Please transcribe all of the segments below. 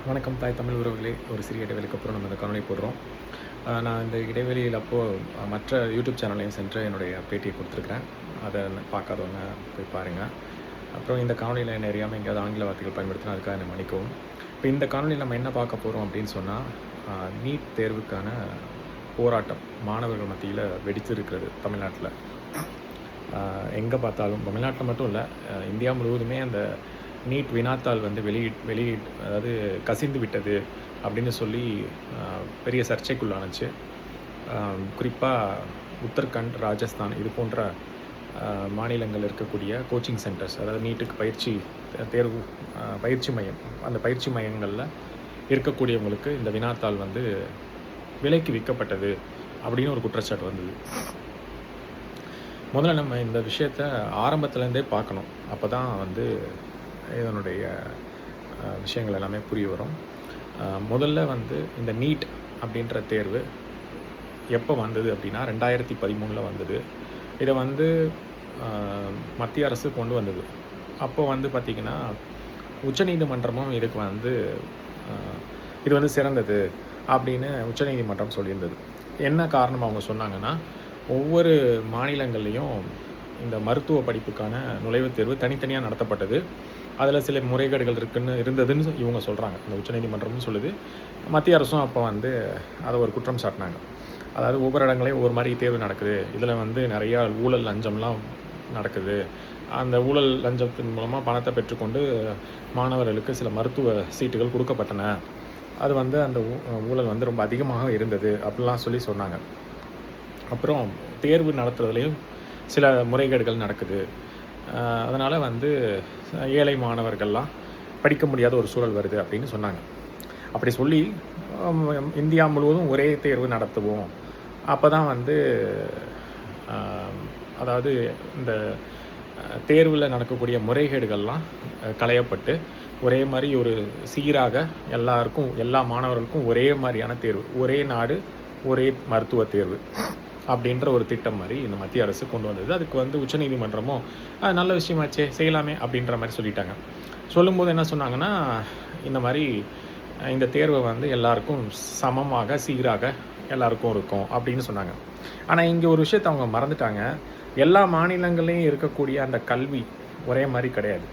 வணக்கம் தாய் தமிழ் உறவுகளே. ஒரு சிறிய இடைவெளிக்கு அப்புறம் நம்ம இந்த காணொளி போடுறோம். நான் இந்த இடைவெளியில் மற்ற யூடியூப் சேனல்லையும் சென்று என்னுடைய பேட்டியை கொடுத்துருக்குறேன். அதை பார்க்காதவங்க போய் பாருங்கள். அப்புறம் இந்த காணொலியில் என்ன அறியாமல் எங்கேயாவது ஆங்கில வார்த்தைகள் பயன்படுத்தினா அதுக்காக என்னை மன்னிக்கவும். இப்போ இந்த காணொலியில் நம்ம என்ன பார்க்க போகிறோம் அப்படின்னு சொன்னால், நீட் தேர்வுக்கான போராட்டம் மாணவர்கள் மத்தியில் வெடித்து இருக்கிறது தமிழ்நாட்டில். எங்கே பார்த்தாலும் தமிழ்நாட்டில் மட்டும் இல்லை, இந்தியா முழுவதுமே அந்த நீட் வினாத்தாள் வந்து அதாவது கசிந்து விட்டது அப்படின்னு சொல்லி பெரிய சர்ச்சைக்குள்ளானுச்சு. குறிப்பாக உத்தரகண்ட், ராஜஸ்தான் இது போன்ற மாநிலங்கள் இருக்கக்கூடிய கோச்சிங் சென்டர்ஸ், அதாவது நீட்டுக்கு பயிற்சி மையம், அந்த பயிற்சி மையங்களில் இருக்கக்கூடியவங்களுக்கு இந்த வினாத்தாள் வந்து விலைக்கு விற்கப்பட்டது அப்படின்னு ஒரு குற்றச்சாட்டு வந்தது. முதல்ல நம்ம இந்த விஷயத்தை ஆரம்பத்துலேருந்தே பார்க்கணும். அப்போ தான் வந்து இதனுடைய விஷயங்கள் எல்லாமே புரிய வரும். முதல்ல வந்து இந்த நீட் அப்படின்ற தேர்வு எப்போ வந்தது அப்படின்னா 2013 வந்தது. இதை வந்து மத்திய அரசு கொண்டு வந்தது. அப்போ வந்து பார்த்திங்கன்னா உச்சநீதிமன்றமும் இதுக்கு வந்து இது வந்து சிறந்தது அப்படின்னு உச்சநீதிமன்றம் சொல்லியிருந்தது. என்ன காரணம் அவங்க சொன்னாங்கன்னா, ஒவ்வொரு மாநிலங்கள்லேயும் இந்த மருத்துவ படிப்புக்கான நுழைவுத் தேர்வு தனித்தனியாக நடத்தப்பட்டது. அதில் சில முறைகேடுகள் இருந்ததுன்னு இவங்க சொல்கிறாங்க. இந்த உச்சநீதிமன்றம்னு சொல்லுது. மத்திய அரசும் அப்போ வந்து அதை ஒரு குற்றம் சாட்டினாங்க. அதாவது ஒவ்வொரு இடங்களையும் ஒவ்வொரு மாதிரி தேர்வு நடக்குது, இதில் வந்து நிறையா ஊழல் லஞ்சம்லாம் நடக்குது, அந்த ஊழல் லஞ்சத்தின் மூலமாக பணத்தை பெற்றுக்கொண்டு மாணவர்களுக்கு சில மருத்துவ சீட்டுகள் கொடுக்கப்பட்டன, அது வந்து அந்த ஊழல் வந்து ரொம்ப அதிகமாக இருந்தது அப்படிலாம் சொன்னாங்க. அப்புறம் தேர்வு நடத்துறதுலேயும் சில முறைகேடுகள் நடக்குது, அதனால் வந்து ஏழை மாணவர்கள்லாம் படிக்க முடியாத ஒரு சூழல் வருது அப்படின்னு சொன்னாங்க. அப்படி சொல்லி இந்தியா முழுவதும் ஒரே தேர்வு நடத்துவோம், அப்போ தான் வந்து அதாவது இந்த தேர்வில் நடக்கக்கூடிய முறைகேடுகள்லாம் களையப்பட்டு ஒரே மாதிரி ஒரு சீராக எல்லா மாணவர்களுக்கும் ஒரே மாதிரியான தேர்வு, ஒரே நாடு ஒரே மருத்துவ தேர்வு அப்படின்ற ஒரு திட்டம் மாதிரி இந்த மத்திய அரசு கொண்டு வந்தது. அதுக்கு வந்து உச்சநீதிமன்றமும் நல்ல விஷயமாச்சே செய்யலாமே அப்படின்ற மாதிரி சொல்லிட்டாங்க. சொல்லும்போது என்ன சொன்னாங்கன்னா, இந்த மாதிரி இந்த தேர்வை வந்து எல்லாருக்கும் சமமாக சீராக எல்லாருக்கும் இருக்கும் அப்படின்னு சொன்னாங்க. ஆனால் இங்கே ஒரு விஷயத்தை அவங்க மறந்துட்டாங்க. எல்லா மாநிலங்களையும் இருக்கக்கூடிய அந்த கல்வி ஒரே மாதிரி கிடையாது.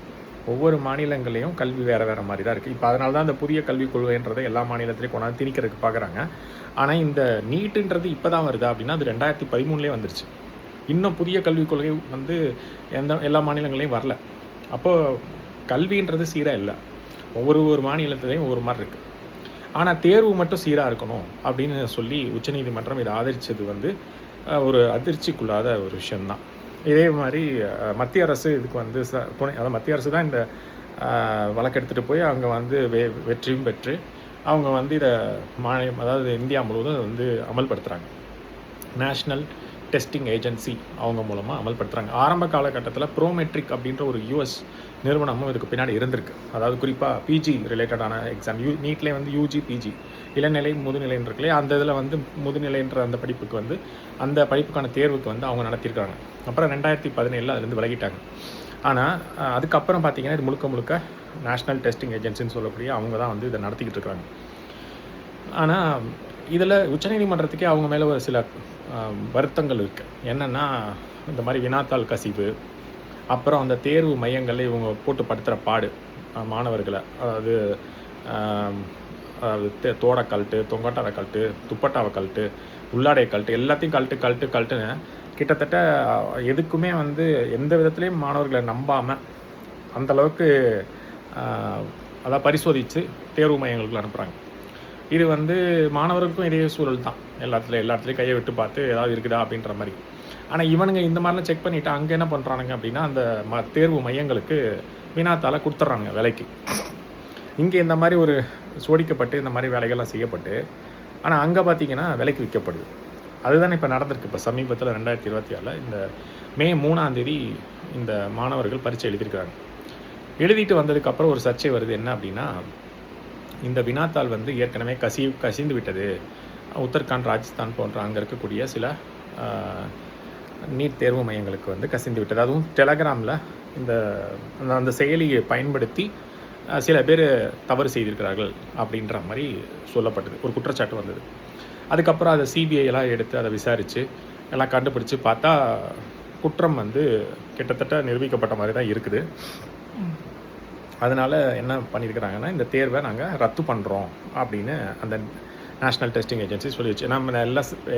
ஒவ்வொரு மாநிலங்களையும் கல்வி வேறு மாதிரி தான் இருக்குது. இப்போ அதனால தான் அந்த புதிய கல்விக் கொள்கைன்றதை எல்லா மாநிலத்திலையும் கொண்டாந்து திணிக்கிறதுக்கு பார்க்குறாங்க. ஆனால் இந்த நீட்டுன்றது இப்போ தான் வருதா அப்படின்னா அது 2013 வந்துருச்சு. இன்னும் புதிய கல்விக் கொள்கை வந்து எல்லா மாநிலங்களையும் வரல. அப்போது கல்வின்றது சீராக இல்லை, ஒவ்வொரு மாநிலத்திலையும் ஒவ்வொரு மாதிரி இருக்குது. ஆனால் தேர்வு மட்டும் சீராக இருக்கணும் அப்படின்னு சொல்லி உச்சநீதிமன்றம் இதை ஆதரித்தது வந்து ஒரு அதிர்ச்சிக்குள்ளாத ஒரு விஷயம்தான். இதே மாதிரி மத்திய அரசு இதுக்கு வந்து அதாவது மத்திய அரசு தான் இந்த வழக்கு எடுத்துகிட்டு போய் அங்கே வந்து வெற்றியும் பெற்று அவங்க வந்து இதை அதாவது இந்தியா முழுவதும் வந்து அமல்படுத்துகிறாங்க. நேஷ்னல் டெஸ்டிங் ஏஜென்சி அவங்க மூலமாக அமல்படுத்துகிறாங்க. ஆரம்ப காலகட்டத்தில் ப்ரோமெட்ரிக் அப்படின்ற ஒரு யூஎஸ் நிறுவனமும் இதுக்கு பின்னாடி இருந்திருக்கு. அதாவது குறிப்பாக பிஜி ரிலேட்டடான எக்ஸாம், நீட்லேயே வந்து யூஜி பிஜி இளநிலை முதுநிலைன்னு இருக்குல்லையே, அந்த இதில் வந்து முதுநிலைன்ற அந்த படிப்புக்கு வந்து அந்த படிப்புக்கான தேர்வுக்கு வந்து அவங்க நடத்தியிருக்காங்க. அப்புறம் 2017 அதுலேருந்து விலகிட்டாங்க. ஆனால் அதுக்கப்புறம் பார்த்திங்கன்னா இது முழுக்க நேஷ்னல் டெஸ்டிங் ஏஜென்சின்னு சொல்லக்கூடிய அவங்க தான் வந்து இதை நடத்திக்கிட்டு இருக்கிறாங்க. ஆனால் இதில் உச்சநீதிமன்றத்துக்கே அவங்க மேலே ஒரு சில வருத்தங்கள் இருக்குது. என்னென்னா, இந்த மாதிரி வினாத்தாள் கசிவு, அப்புறம் அந்த தேர்வு மையங்களில் இவங்க போட்டு படுத்துகிற பாடு மாணவர்களை, அதாவது தோடை கழட்டு, தொங்கட்டாவை கழட்டு, துப்பட்டாவை கழட்டு, உள்ளாடையை கழட்டு, எல்லாத்தையும் கழட்டுன்னு கிட்டத்தட்ட எதுக்குமே வந்து எந்த விதத்துலேயும் மாணவர்களை நம்பாமல் அந்தளவுக்கு அதை பரிசோதித்து தேர்வு மையங்களுக்கு அனுப்புகிறாங்க. இது வந்து மாணவர்களுக்கும் இதே சூழல் தான். எல்லாத்துலேயும் கையை விட்டு பார்த்து ஏதாவது இருக்குதா அப்படின்ற மாதிரி. ஆனால் இவனுங்க இந்த மாதிரிலாம் செக் பண்ணிவிட்டு அங்கே என்ன பண்ணுறானுங்க அப்படின்னா, அந்த தேர்வு மையங்களுக்கு வினாத்தால் கொடுத்துட்றாங்க விலைக்கு. இங்கே இந்த மாதிரி ஒரு சோடிக்கப்பட்டு இந்த மாதிரி வேலைகள்லாம் செய்யப்பட்டு, ஆனால் அங்கே பார்த்திங்கன்னா விலைக்கு விற்கப்படுது. அதுதானே இப்போ நடந்திருக்கு. இப்போ சமீபத்தில் 2024 இந்த மே 3 இந்த மாணவர்கள் பரீட்சை எழுதியிருக்கிறாங்க. எழுதிட்டு வந்ததுக்கப்புறம் ஒரு சர்ச்சை வருது. என்ன அப்படின்னா, இந்த வினாத்தாள் வந்து ஏற்கனவே கசிந்து விட்டது. உத்தரகாண்ட், ராஜஸ்தான் போன்ற அங்கே இருக்கக்கூடிய சில நீட் தேர்வு மையங்களுக்கு வந்து கசிந்து விட்டது. அதுவும் டெலகிராமில் அந்த செயலியை பயன்படுத்தி சில பேர் தவறு செய்திருக்கிறார்கள் அப்படின்ற மாதிரி சொல்லப்பட்டது, ஒரு குற்றச்சாட்டு வந்தது. அதுக்கப்புறம் அதை சிபிஐ எல்லாம் எடுத்து அதை விசாரித்து எல்லாம் கண்டுபிடிச்சி பார்த்தா குற்றம் வந்து கிட்டத்தட்ட நிரூபிக்கப்பட்ட மாதிரி தான் இருக்குது. அதனால் என்ன பண்ணியிருக்கிறாங்கன்னா, இந்த தேர்வை நாங்கள் ரத்து பண்ணுறோம் அப்படின்னு அந்த நேஷ்னல் டெஸ்டிங் ஏஜென்சி சொல்லிடுச்சு. நம்ம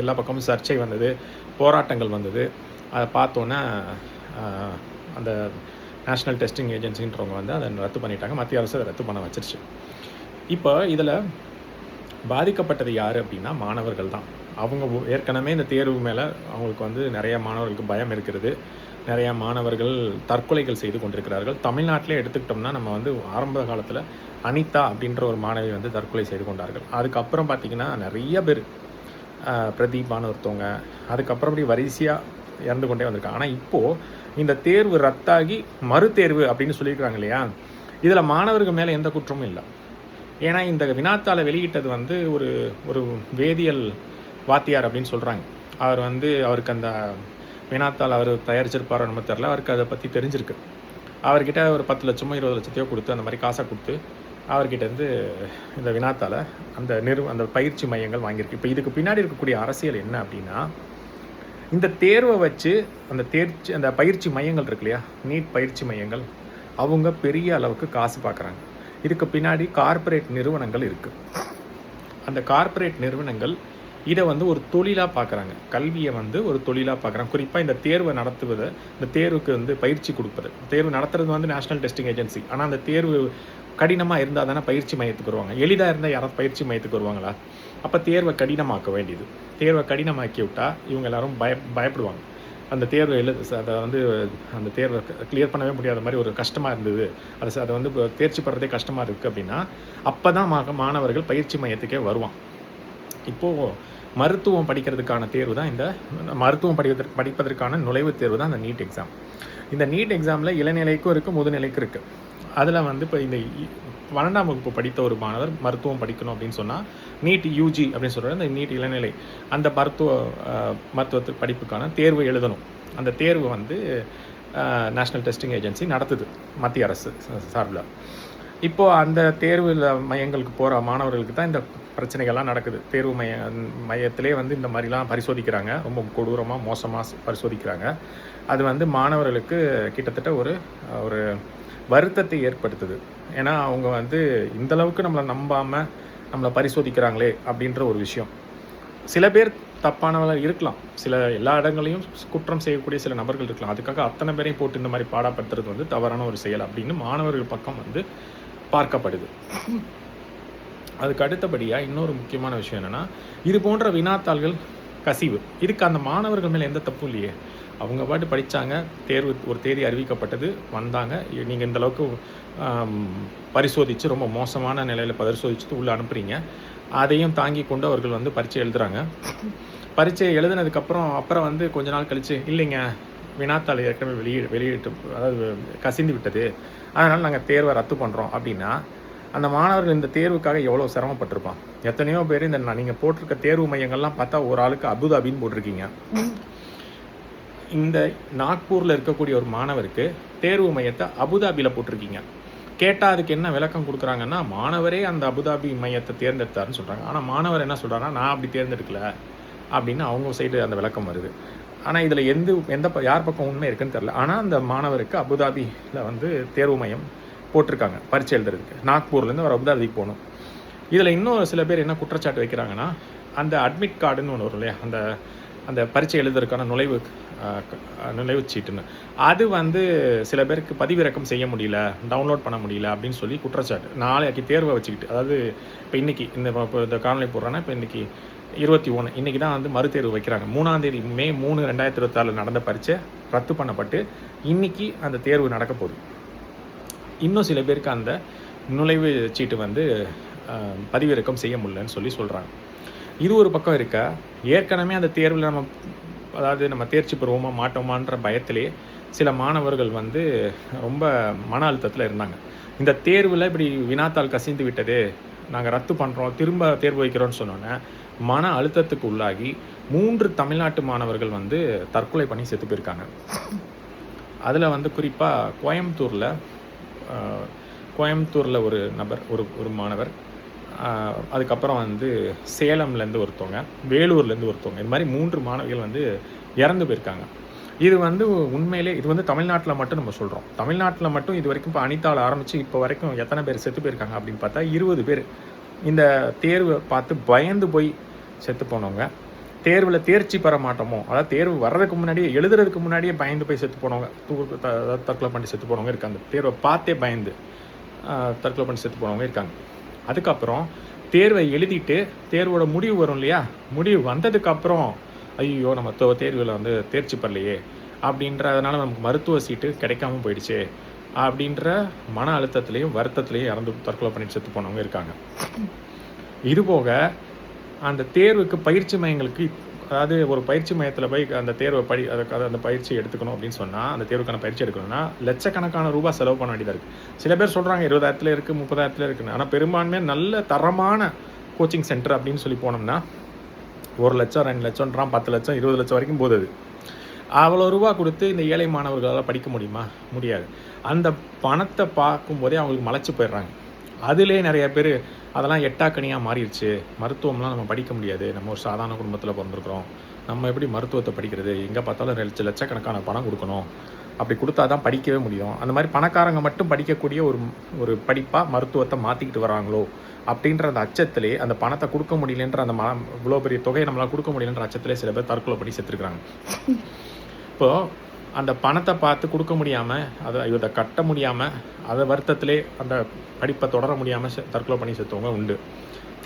எல்லா பக்கமும் சர்ச்சை வந்தது, போராட்டங்கள் வந்தது. அதை பார்த்தோன்னா அந்த நேஷ்னல் டெஸ்டிங் ஏஜென்சின்றவங்க வந்து அதை ரத்து பண்ணிட்டாங்க. மத்திய அரசு அதை ரத்து பண்ண வச்சிருச்சு. இப்போ இதில் பாதிக்கப்பட்டது யார் அப்படின்னா மாணவர்கள் தான். அவங்க ஏற்கனவே இந்த தேர்வு மேலே அவங்களுக்கு வந்து நிறைய மாணவர்களுக்கு பயம் இருக்கிறது. நிறையா மாணவர்கள் தற்கொலைகள் செய்து கொண்டிருக்கிறார்கள். தமிழ்நாட்டிலே எடுத்துக்கிட்டோம்னா நம்ம வந்து ஆரம்ப காலத்தில் அனிதா அப்படின்ற ஒரு மாணவி வந்து தற்கொலை செய்து கொண்டார்கள். அதுக்கப்புறம் பார்த்திங்கன்னா நிறைய பேர், பிரதீபான ஒருத்தவங்க, அதுக்கப்புறம் அப்படி வரிசையாக இறந்து கொண்டே வந்திருக்காங்க. ஆனால் இப்போது இந்த தேர்வு ரத்தாகி மறுதேர்வு அப்படின்னு சொல்லியிருக்கிறாங்க இல்லையா, இதில் மாணவர்கள் மேலே எந்த குற்றமும் இல்லை. ஏன்னா இந்த வினாத்தாளை வெளியிட்டது வந்து ஒரு வேதியியல் வாத்தியார் அப்படின்னு சொல்கிறாங்க. அவர் வந்து அவருக்கு அந்த வினாத்தாள் அவர் தயாரிச்சிருப்பாரோ நம்ம தெரில, அவருக்கு அதை பற்றி தெரிஞ்சிருக்கு. அவர்கிட்ட ஒரு 10 லட்சமோ 20 லட்சத்தையோ கொடுத்து அந்த மாதிரி காசை கொடுத்து அவர்கிட்டேருந்து இந்த வினாத்தாளை அந்த பயிற்சி மையங்கள் வாங்கியிருக்கு. இப்போ இதுக்கு பின்னாடி இருக்கக்கூடிய அரசியல் என்ன அப்படின்னா, இந்த தேர்வை வச்சு அந்த பயிற்சி மையங்கள் இருக்கு இல்லையா, நீட் பயிற்சி மையங்கள், அவங்க பெரிய அளவுக்கு காசு பார்க்குறாங்க. இதுக்கு பின்னாடி கார்ப்பரேட் நிறுவனங்கள் இருக்குது. அந்த கார்ப்பரேட் நிறுவனங்கள் இதை வந்து ஒரு தொழிலாக பார்க்குறாங்க. கல்வியை வந்து ஒரு தொழிலாக பார்க்குறாங்க. குறிப்பாக இந்த தேர்வை நடத்துவதை, இந்த தேர்வுக்கு வந்து பயிற்சி கொடுப்பது, தேர்வு நடத்துறது வந்து நேஷ்னல் டெஸ்டிங் ஏஜென்சி. ஆனால் அந்த தேர்வு கடினமாக இருந்தால் தானே பயிற்சி மையத்துக்கு வருவாங்க. எளிதாக இருந்தால் யாராவது பயிற்சி மையத்துக்கு வருவாங்களா? அப்போ தேர்வை கடினமாக்க வேண்டியது. தேர்வை கடினமாக்கி விட்டால் இவங்க எல்லாரும் பயப்படுவாங்க. அந்த தேர்வை அதை வந்து அந்த தேர்வை கிளியர் பண்ணவே முடியாத மாதிரி ஒரு கஷ்டமாக இருந்தது, அதை வந்து தேர்ச்சி படுறதே கஷ்டமாக இருக்குது அப்படின்னா அப்போ தான் மாணவர்கள் பயிற்சி மையத்துக்கே வருவான். இப்போது மருத்துவம் படிக்கிறதுக்கான தேர்வு தான் மருத்துவம் படிப்பதற்கான நுழைவுத் தேர்வு தான் இந்த நீட் எக்ஸாம். இந்த நீட் எக்ஸாமில் இளநிலைக்கும் இருக்குது, முதுநிலைக்கும் இருக்குது. அதில் வந்து இப்போ இந்த 12ஆம் வகுப்பு படித்த ஒரு மாணவர் மருத்துவம் படிக்கணும் அப்படின்னு சொன்னால் நீட் யூஜி அப்படின்னு சொல்கிற இந்த நீட் இளநிலை அந்த மருத்துவ படிப்புக்கான தேர்வு எழுதணும். அந்த தேர்வு வந்து நேஷ்னல் டெஸ்டிங் ஏஜென்சி நடத்துது, மத்திய அரசு சார்பில். இப்போது அந்த தேர்வு மையங்களுக்கு போகிற மாணவர்களுக்கு தான் இந்த பிரச்சனைகள்லாம் நடக்குது. தேர்வு மையத்திலே வந்து இந்த மாதிரிலாம் பரிசோதிக்கிறாங்க, ரொம்ப கொடூரமாக மோசமாக பரிசோதிக்கிறாங்க. அது வந்து மாணவர்களுக்கு கிட்டத்தட்ட ஒரு வருத்தத்தை ஏற்படுத்துது. ஏன்னா அவங்க வந்து இந்தளவுக்கு நம்மளை நம்பாமல் நம்மளை பரிசோதிக்கிறாங்களே அப்படின்ற ஒரு விஷயம். சில பேர் தப்பானவர்கள் இருக்கலாம், எல்லா இடங்களையும் குற்றம் செய்யக்கூடிய சில நபர்கள் இருக்கலாம். அதுக்காக அத்தனை பேரையும் போட்டு இந்த மாதிரி பாடப்படுத்துறது வந்து தவறான ஒரு செயல் அப்படின்னு மாணவர்கள் பக்கம் வந்து பார்க்கப்படுது. அதுக்கு அடுத்தபடியாக இன்னொரு முக்கியமான விஷயம் என்னென்னா, இது போன்ற வினாத்தாள்கள் கசிவு. இதுக்கு அந்த மாணவர்கள் மேலே எந்த தப்பும் இல்லையே. அவங்க பாட்டு படித்தாங்க, ஒரு தேதி அறிவிக்கப்பட்டது, வந்தாங்க. நீங்கள் இந்தளவுக்கு பரிசோதித்து ரொம்ப மோசமான நிலையில் பரிசோதிச்சுட்டு உள்ளே அனுப்புகிறீங்க. அதையும் தாங்கி கொண்டு அவர்கள் வந்து பரீட்சை எழுதுகிறாங்க. பரீட்சை எழுதினதுக்கப்புறம் வந்து கொஞ்ச நாள் கழித்து, இல்லைங்க வினாத்தாள் ஏற்கனவே வெளியிட்டு அதாவது கசிந்து விட்டது, அதனால் நாங்கள் தேர்வை ரத்து பண்ணுறோம் அப்படின்னா அந்த மாணவர்கள் இந்த தேர்வுக்காக எவ்வளோ சிரமப்பட்டிருப்பான். எத்தனையோ பேர் நீங்கள் போட்டிருக்க தேர்வு மையங்கள்லாம் பார்த்தா ஒரு ஆளுக்கு அபுதாபின்னு போட்டிருக்கீங்க. இந்த நாக்பூரில் இருக்கக்கூடிய ஒரு மாணவருக்கு தேர்வு மையத்தை அபுதாபியில் போட்டிருக்கீங்க. கேட்டால் அதுக்கு என்ன விளக்கம் கொடுக்குறாங்கன்னா, மாணவரே அந்த அபுதாபி மையத்தை தேர்ந்தெடுத்தாருன்னு சொல்கிறாங்க. ஆனால் மாணவர் என்ன சொல்கிறாங்கன்னா, நான் அப்படி தேர்ந்தெடுக்கல அப்படின்னு அவங்க சைடு அந்த விளக்கம் வருது. ஆனால் இதில் யார் பக்கம் உண்மை இருக்குன்னு தெரில. ஆனால் அந்த மாணவருக்கு அபுதாபியில் வந்து தேர்வு மையம் போட்டிருக்காங்க பரீட்சை எழுதுறதுக்கு. நாக்பூர்லேருந்து அவர் அபுதாபிக்கு போகணும். இதில் இன்னும் சில பேர் என்ன குற்றச்சாட்டு வைக்கிறாங்கன்னா, அந்த அட்மிட் கார்டுன்னு ஒன்று வரும் இல்லையா, அந்த பரீட்சை எழுதுறதுக்கான நுழைவு சீட்டுன்னு, அது வந்து சில பேருக்கு பதிவிறக்கம் செய்ய முடியல, டவுன்லோட் பண்ண முடியல அப்படின்னு சொல்லி குற்றச்சாட்டு. நாளைக்கு தேர்வை வச்சுக்கிட்டு, அதாவது இப்போ இன்றைக்கி இந்த காணொலி போடுறேன்னா, இப்போ இன்றைக்கி 21, இன்றைக்கி தான் வந்து மறுதேர்வு வைக்கிறாங்க. 3ஆம் தேதி மே 3, 2026 நடந்த பரீட்சை ரத்து பண்ணப்பட்டு இன்றைக்கி அந்த தேர்வு நடக்க போகுது. இன்னும் சில பேருக்கு அந்த நுழைவு சீட்டு வந்து பதிவிறக்கம் செய்ய முடியலன்னு சொல்கிறாங்க. இது ஒரு பக்கம் இருக்க, ஏற்கனவே அந்த தேர்வில் நம்ம தேர்ச்சி பெறுவோமா மாட்டோமான்ற பயத்திலே சில மாணவர்கள் வந்து ரொம்ப மன அழுத்தத்தில் இருந்தாங்க. இந்த தேர்வில் இப்படி வினாத்தாள் கசிந்து விட்டது, நாங்கள் ரத்து பண்ணுறோம், திரும்ப தேர்வு வைக்கிறோன்னு சொன்னோன்னே மன அழுத்தத்துக்கு உள்ளாகி 3 தமிழ்நாட்டு மாணவர்கள் வந்து தற்கொலை பண்ணி செத்து போயிருக்காங்க. அதில் வந்து குறிப்பாக கோயம்புத்தூரில் கோயம்புத்தூரில் ஒரு நபர், ஒரு ஒரு மாணவர், அதுக்கப்புறம் வந்து சேலம்லேருந்து ஒருத்தவங்க, வேலூர்லேருந்து ஒருத்தவங்க, இது மாதிரி 3 மாணவிகள் வந்து இறந்து போயிருக்காங்க. இது வந்து உண்மையிலே இது வந்து தமிழ்நாட்டில் மட்டும் நம்ம சொல்கிறோம். தமிழ்நாட்டில் மட்டும் இது வரைக்கும் இப்போ அனிதாவில் ஆரம்பித்து இப்போ வரைக்கும் எத்தனை பேர் செத்து போயிருக்காங்க அப்படின்னு பார்த்தா 20 பேர். இந்த தேர்வை பார்த்து பயந்து போய் செத்து போனவங்க, தேர்வில் தேர்ச்சி பெற மாட்டோமோ, அதாவது தேர்வு வர்றதுக்கு முன்னாடியே, எழுதுறதுக்கு முன்னாடியே பயந்து போய் செத்து போனவங்க, தற்கொலை பண்ணி செத்து போனவங்க இருக்காங்க. தேர்வை பார்த்தே பயந்து தற்கொலை பண்ணி செத்து போனவங்க இருக்காங்க. அதுக்கப்புறம் தேர்வை எழுதிட்டு தேர்வோட முடிவு வரும் இல்லையா, முடிவு வந்ததுக்கப்புறம் ஐயோ நம்ம தேர்வில் வந்து தேர்ச்சி பெறலையே அப்படின்றதுனால நமக்கு மருத்துவ சீட்டு கிடைக்காம போயிடுச்சு அப்படின்ற மன அழுத்தத்துலேயும் வருத்தத்துலேயும் இறந்து தற்கொலை பண்ணிட்டு செத்து போனவங்க இருக்காங்க. இதுபோக அந்த தேர்வுக்கு பயிற்சி மையங்களுக்கு, அதாவது ஒரு பயிற்சி மையத்தில் போய் அந்த தேர்வை அதுக்காக அந்த பயிற்சி எடுத்துக்கணும் அப்படின்னு சொன்னால், அந்த தேர்வுக்கான பயிற்சி எடுக்கணும்னா லட்சக்கணக்கான ரூபாய் செலவு பண்ண வேண்டியதாக இருக்குது. சில பேர் சொல்கிறாங்க 20,000 இருக்குது, 30,000 இருக்குன்னு. ஆனால் பெரும்பான்மையாக நல்ல தரமான கோச்சிங் சென்டர் அப்படின்னு சொல்லி போனோம்னா 1 லட்சம், 2 லட்சம்ன்றான், 10 லட்சம், 20 லட்சம் வரைக்கும் போகுது. அவ்வளோ ரூபா கொடுத்து இந்த ஏழை மாணவர்களால் படிக்க முடியுமா? முடியாது. அந்த பணத்தை பார்க்கும்போதே அவங்களுக்கு மலைச்சு போயிடுறாங்க. அதிலே நிறைய பேர் அதெல்லாம் எட்டாக்கனியாக மாறிடுச்சு, மருத்துவம்லாம் நம்ம படிக்க முடியாது, நம்ம ஒரு சாதாரண குடும்பத்தில் பிறந்திருக்கிறோம், நம்ம எப்படி மருத்துவத்தை படிக்கிறது, எங்கே பார்த்தாலும் லட்சக்கணக்கான பணம் கொடுக்கணும், அப்படி கொடுத்தா தான் படிக்கவே முடியும், அந்த மாதிரி பணக்காரங்க மட்டும் படிக்கக்கூடிய ஒரு படிப்பாக மருத்துவத்தை மாற்றிக்கிட்டு வராங்களோ அப்படின்ற அந்த அச்சத்திலே, அந்த பணத்தை கொடுக்க முடியலன்ற அந்த இவ்வளோ பெரிய தொகையை நம்மளால் கொடுக்க முடியலன்ற அச்சத்திலே சில பேர் தற்கொலை பண்ணி செத்துருக்குறாங்க. இப்போது அந்த பணத்தை பார்த்து கொடுக்க முடியாமல், இதை கட்ட முடியாமல், அதை வருத்தத்திலே அந்த படிப்பை தொடர முடியாமல் தற்கொலை பண்ணி செத்தவங்க உண்டு.